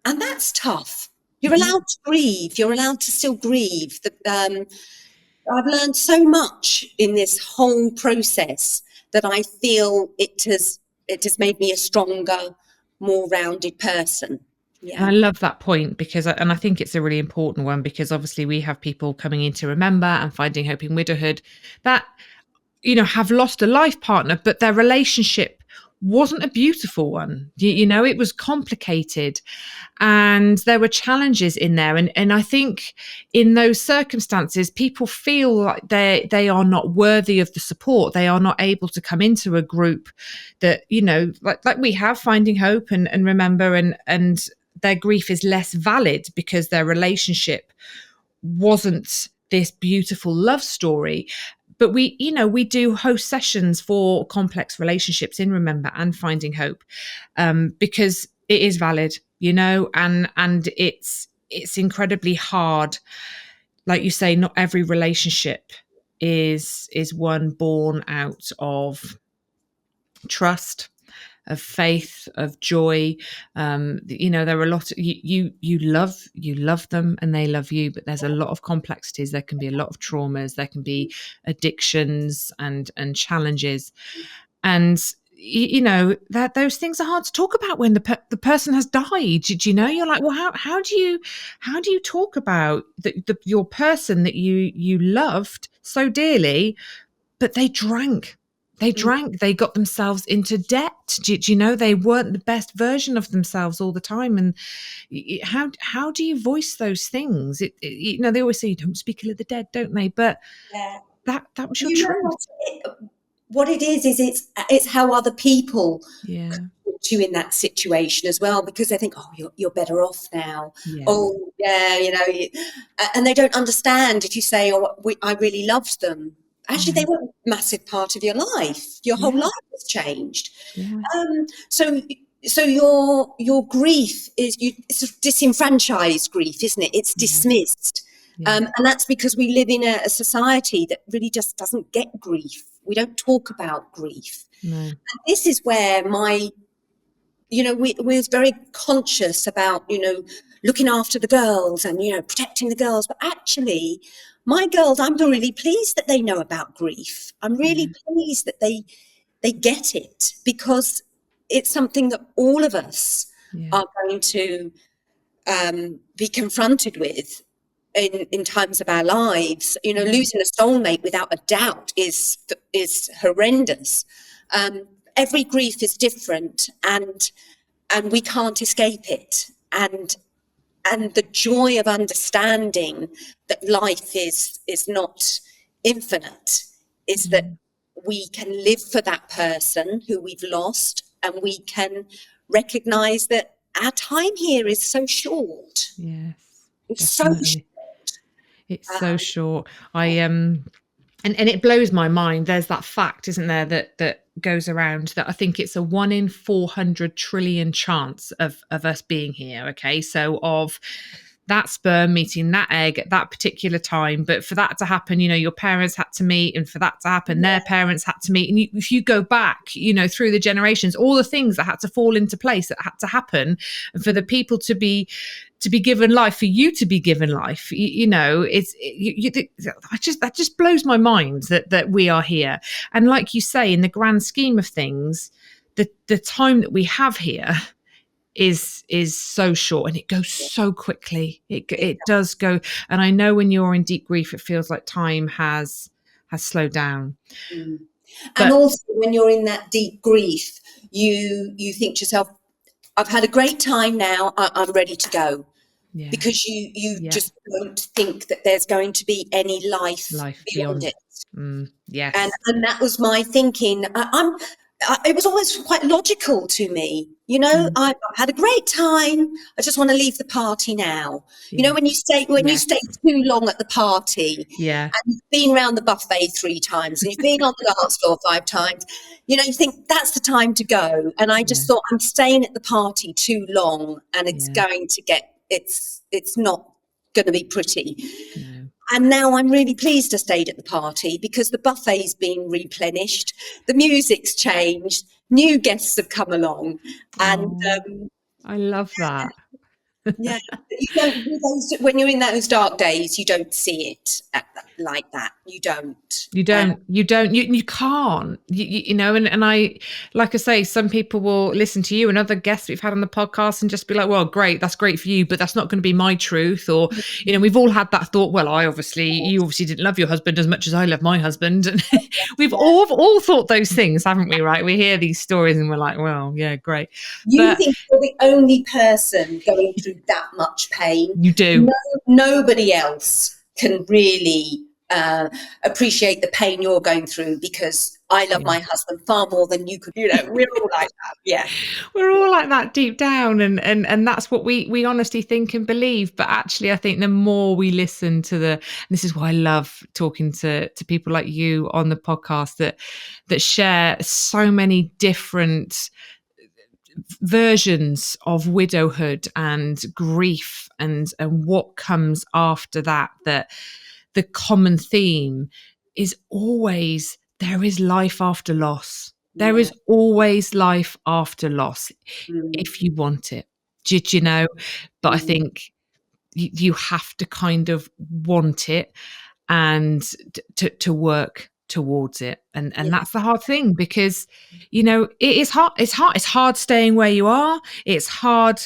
that's tough. You're allowed to grieve. You're allowed to still grieve. I've learned so much in this whole process that I feel it has made me a stronger, more rounded person. Yeah. And I love that point, because I think it's a really important one, because obviously we have people coming in to Remember and Finding Hope in Widowhood that, you know, have lost a life partner, but their relationship wasn't a beautiful one. You know, it was complicated and there were challenges in there. And I think in those circumstances, people feel like they are not worthy of the support. They are not able to come into a group that, you know, like we have Finding Hope and Remember, and their grief is less valid because their relationship wasn't this beautiful love story. But we do host sessions for complex relationships in Remember and Finding Hope, because it is valid, you know, and it's incredibly hard. Like you say, not every relationship is one born out of trust, of faith, of joy. You know, there are a lot of, you love them and they love you, but there's a lot of complexities. There can be a lot of traumas, there can be addictions and challenges. And you know, that those things are hard to talk about when the person has died. Did you know? You're like, well, how do you talk about your person that you loved so dearly, but they drank They drank, they got themselves into debt. Do you know, they weren't the best version of themselves all the time. And how do you voice those things? You know, they always say, don't speak ill of the dead, don't they? But Yeah. that was your You know truth. what it is it's how other people Yeah. put you in that situation as well, because they think, oh, you're better off now. Yes. Oh, yeah, and they don't understand if you say, oh, I really loved them. Actually, they were a massive part of your life. Your whole life has changed. Yeah. So your grief is it's sort of disenfranchised grief, isn't it? It's dismissed. Yeah. And that's because we live in a society that really just doesn't get grief. We don't talk about grief. No. And this is where we're very conscious about, looking after the girls and, protecting the girls. But actually, my girls, I'm really pleased that they know about grief. I'm really pleased that they get it, because it's something that all of us are going to be confronted with in times of our lives. Losing a soulmate without a doubt is horrendous. Every grief is different, and we can't escape it. And the joy of understanding that life is not infinite is that we can live for that person who we've lost, and we can recognize that our time here is so short. Yes. It's Definitely. so short. It's so short. And it blows my mind. There's that fact, isn't there, that goes around, that I think it's a 1 in 400 trillion chance of us being here. Okay, so of that sperm meeting that egg at that particular time, but for that to happen, your parents had to meet, and for that to happen, their parents had to meet. And if you go back, through the generations, all the things that had to fall into place, that had to happen, and for the people to be given life, for you to be given life, that just blows my mind that we are here. And like you say, in the grand scheme of things, the time that we have here is so short, and it goes so quickly. It does go. And I know when you're in deep grief, it feels like time has slowed down. And also, when you're in that deep grief, you think to yourself, I've had a great time now, I'm ready to go. Yeah. Because you just don't think that there's going to be any life beyond it. Yes. And that was my thinking. It was always quite logical to me. I've had a great time. I just want to leave the party now. When you stay too long at the party, and you've been around the buffet 3 times, and you've been on the dance floor 5 times, you think that's the time to go. And I just thought, I'm staying at the party too long, and it's going to get, it's not going to be pretty. No. And now I'm really pleased I stayed at the party, because the buffet's been replenished, the music's changed, new guests have come along, and I love that. Yeah, when you're in those dark days, you don't see it like that. You don't. You can't. And I, like I say, some people will listen to you and other guests we've had on the podcast and just be like, well, great, that's great for you, but that's not going to be my truth. Or, we've all had that thought. Well, you obviously didn't love your husband as much as I love my husband. And we've all thought those things, haven't we? Right? We hear these stories and we're like, well, yeah, great. You think you're the only person going through that much pain. You do. Nobody else can really appreciate the pain you're going through, because I love my husband far more than you could. We're all like that. Yeah, we're all like that deep down, and that's what we honestly think and believe. But actually, I think the more we listen to and this is why I love talking to people like you on the podcast that share so many different versions of widowhood and grief and what comes after that the common theme is always there is life after loss. There is always life after loss if you want it. Did you know? But I think you have to kind of want it and to work towards it, and that's the hard thing, because it is hard. It's hard staying where you are. It's hard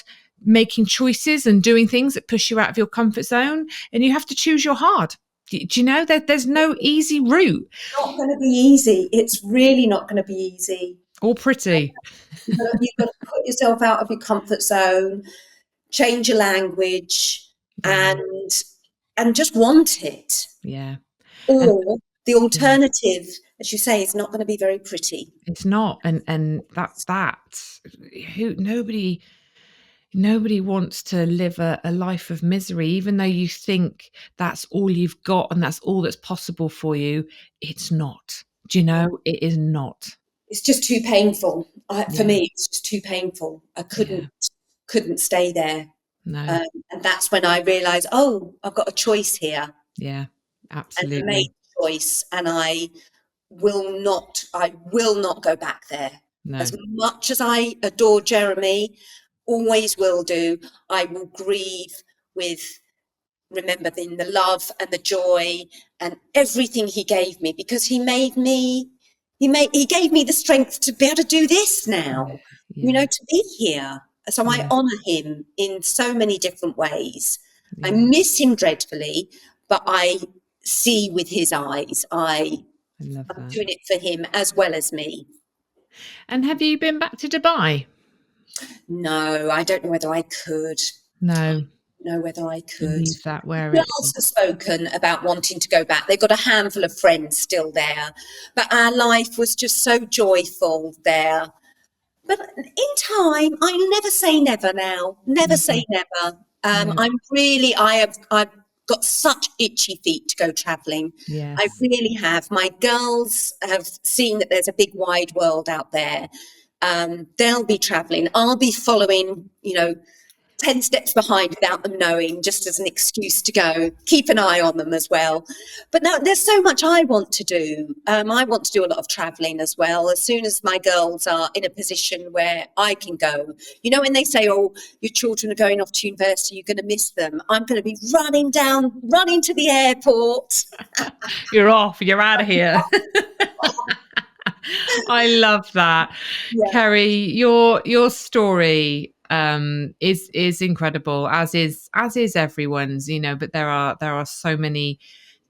making choices and doing things that push you out of your comfort zone, and you have to choose your hard. Do you know that there's no easy route Not going to be easy. It's really not going to be easy. or pretty? You've got to put yourself out of your comfort zone, change your language, Yeah. and just want it. Yeah. And Or the alternative, as you say, is not going to be very pretty. it's not. And that who nobody wants to live a life of misery, even though you think that's all you've got and that's all that's possible for you. It's not. Do you know? It is not. It's just too painful. For Yeah. me, it's just too painful. I couldn't stay there. No. And that's when I realised, oh, I've got a choice here. Yeah. And I Absolutely. made a choice, and I will not go back there. No. As much as I adore Jeremy, always will do, I will grieve with remembering the love and the joy and everything he gave me, because he gave me the strength to be able to do this now, Yeah. to be here. So I Yeah. honour him in so many different ways. I Yeah. miss him dreadfully, but I see with his eyes. I love I'm that. doing it for him as well as me. And have you been back to Dubai? No, I don't know whether I could. No. Know whether I could. Leave that where The it girls is. have spoken about wanting to go back. They've got a handful of friends still there, but our life was just so joyful there. But in time, I never say never now. Never say never. I've got such itchy feet to go travelling. Yes. I really have. My girls have seen that there's a big wide world out there. They'll be travelling. I'll be following, 10 steps behind without them knowing, just as an excuse to go. Keep an eye on them as well. But now there's so much I want to do. I want to do a lot of travelling as well. As soon as my girls are in a position where I can go, when they say, oh, your children are going off to university, you're going to miss them. I'm going to be running to the airport. You're off. You're out of here. I love that. Yeah. Kerry, your story is incredible, as is everyone's, but there are so many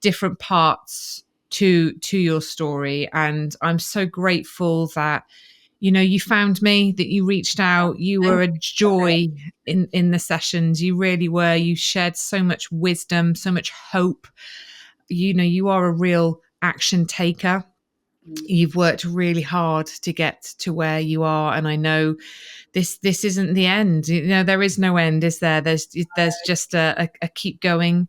different parts to your story, and I'm so grateful that you found me, that you reached out. You were a joy in the sessions. You really were. You shared so much wisdom, so much hope. You are a real action taker. You've worked really hard to get to where you are, and I know this isn't the end. There is no end, is there? There's just a keep going,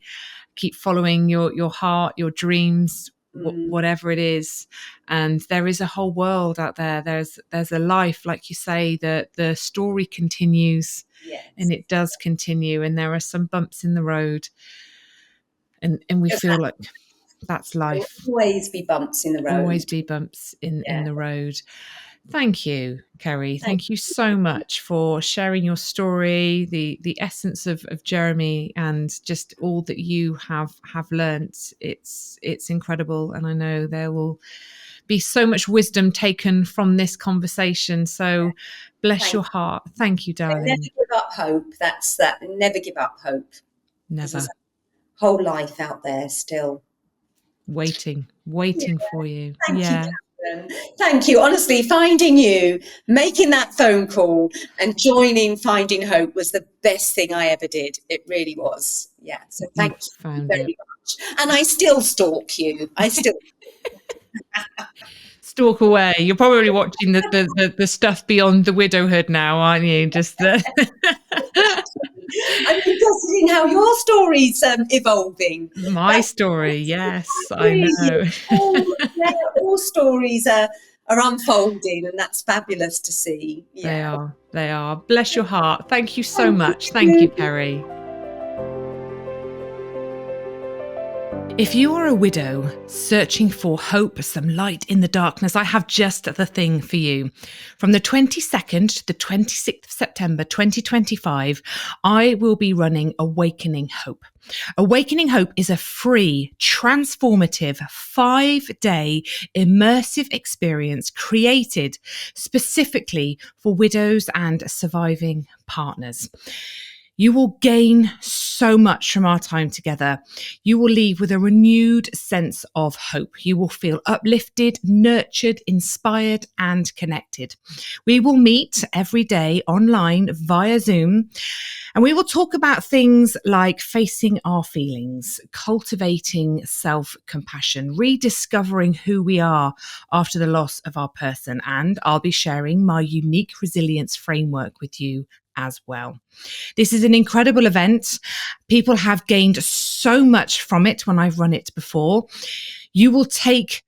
keep following your heart, your dreams, whatever it is. And there is a whole world out there. There's a life, like you say, that the story continues. Yes. And it does continue, and there are some bumps in the road, and we feel like that's life. There will always be bumps in the road. Always be bumps in the road. Thank you, Kerry. Thank you so much for sharing your story, the essence of Jeremy, and just all that you have learnt. It's incredible, and I know there will be so much wisdom taken from this conversation. So bless your heart. Thank you, darling. Never give up hope. That's that. Never give up hope. Never. There's a whole life out there still. Waiting for you. Thank you, Catherine. Thank you. Honestly, finding you, making that phone call and joining Finding Hope was the best thing I ever did. It really was. Yeah. So thank you very much. And I still stalk you. Stalk away. You're probably watching the stuff beyond the Widowhood now, aren't you? Just the I'm interested in how your story's evolving. My story, yes, I know. All stories are unfolding, and that's fabulous to see. Yeah. They are. Bless your heart. Thank you so much. Thank you, Kerry. If you are a widow searching for hope, some light in the darkness, I have just the thing for you. From the 22nd to the 26th of September 2025, I will be running Awakening Hope. Awakening Hope is a free, transformative, 5-day immersive experience created specifically for widows and surviving partners. You will gain so much from our time together. You will leave with a renewed sense of hope. You will feel uplifted, nurtured, inspired, and connected. We will meet every day online via Zoom, and we will talk about things like facing our feelings, cultivating self-compassion, rediscovering who we are after the loss of our person, and I'll be sharing my unique resilience framework with you as well. This is an incredible event. People have gained so much from it when I've run it before. You will take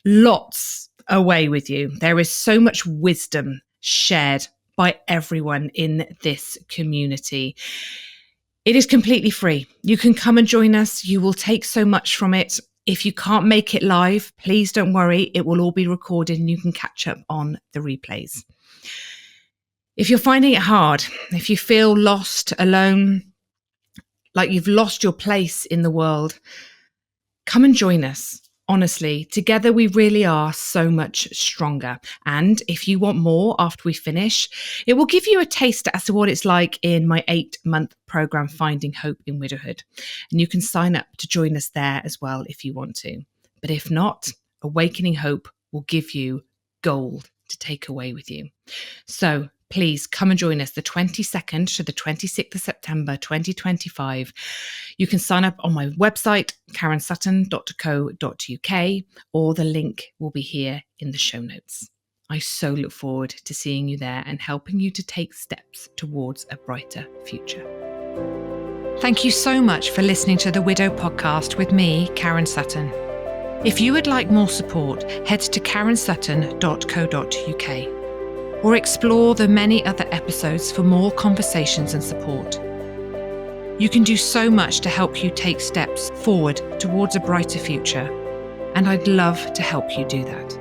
lots away with you. There is so much wisdom shared by everyone in this community. It is completely free. You can come and join us. You will take so much from it. If you can't make it live, please don't worry. It will all be recorded and you can catch up on the replays. If you're finding it hard, if you feel lost, alone, like you've lost your place in the world, come and join us. Honestly, together we really are so much stronger. And if you want more after we finish, it will give you a taste as to what it's like in my 8-month program, Finding Hope in Widowhood. And you can sign up to join us there as well if you want to. But if not, Awakening Hope will give you gold to take away with you. So please come and join us the 22nd to the 26th of September 2025. You can sign up on my website, karensutton.co.uk, or the link will be here in the show notes. I so look forward to seeing you there and helping you to take steps towards a brighter future. Thank you so much for listening to the Widow podcast with me, Karen Sutton. If you would like more support, head to karensutton.co.uk. or explore the many other episodes for more conversations and support. You can do so much to help you take steps forward towards a brighter future, and I'd love to help you do that.